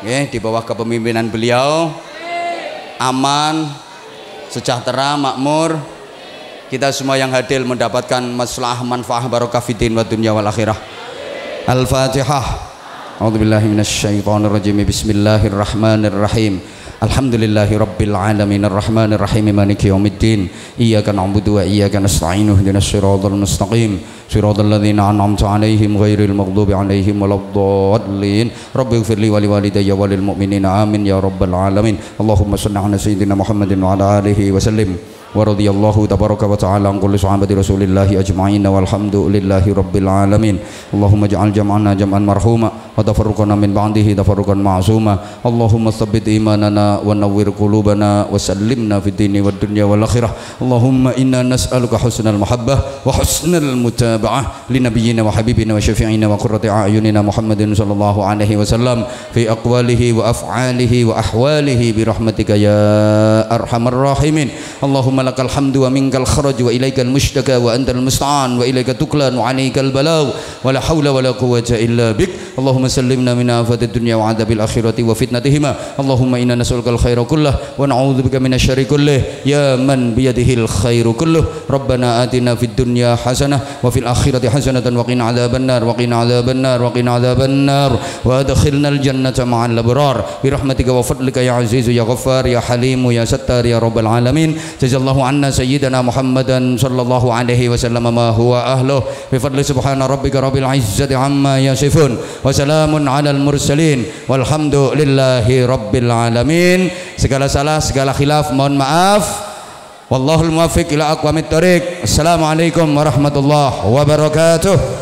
Di bawah kepemimpinan beliau aman, sejahtera, makmur. Kita semua yang hadir mendapatkan maslahah, manfaah, barokah fiddin wa dunya wal akhirah. Al-Fatihah. A'udzubillahi minasyaitonirrajim. Bismillahirrahmanirrahim. Alhamdulillahi rabbil alamin arrahmanir rahim maliki yaumiddin iyyaka na'budu wa iyyaka nasta'in ihdinas siratal mustaqim siratal ladzina an'amta 'alaihim ghairil maghdubi 'alaihim waladdallin rabbighfirli wa liwalidayya walil mu'minina amin ya rabbal alamin. Allahumma shalli 'ala sayyidina Muhammadin wa 'ala alihi wa sallim wa radhiyallahu tabaraka wa ta'ala an kulli sahabati rasulillahi ajma'in walhamdulillahi rabbil alamin. Allahumma ij'al jam'ana jam'an marhuma wa tafarruqana min ba'dihi tafarruqan ma'suma. Allahumma tsabbit imanana wa nawwir qulubana wa sallimna fid dini wad dunya wal akhirah. Allahumma inna nas'aluka husnal mahabbah wa husnal mutaba'ah li nabiyyina wa habibina wa syafi'ina wa qurrati a'yunina Muhammadin sallallahu alaihi wasallam fi aqwalihi wa af'alihi wa ahwalihi bi rahmatika ya arhamar rahimin. Allahumma lakal hamdu wa minkal kharaj wa ilaikal mushtaka wa antal musta'an wa ilaika tuklan wa alaikal balagh wa la hawla wa la quwwata illa bik. Allahumma sallimna min afatid dunya wa adabil akhirati wa fitnatihima. Allahumma inna nas'aluka al-khaira kullah wa na'udzubika minasyarri kullih ya man biyadihil khairu kulluh. Rabbana atina fid dunya hasanah wa fil akhirati hasanatan wa qina adzabannar wa qina adzabannar wa qina adzabannar wa adkhilnal jannata ma'al abrar bi rahmatika wa fadlika ya azizu ya ghaffar ya halimu ya sattar ya rabbal alamin. Jazallahu anna sayyidina Muhammadan sallallahu alaihi wasallam ma huwa ahluh bi fadli subhana rabbika rabbil izzati amma yasifun wa salamun alal mursalin walhamdulillahi rabbil alamin. Segala salah, segala khilaf mohon maaf. Wallahul muwaffiq ila aqwamit thoriq. Assalamualaikum warahmatullahi wabarakatuh.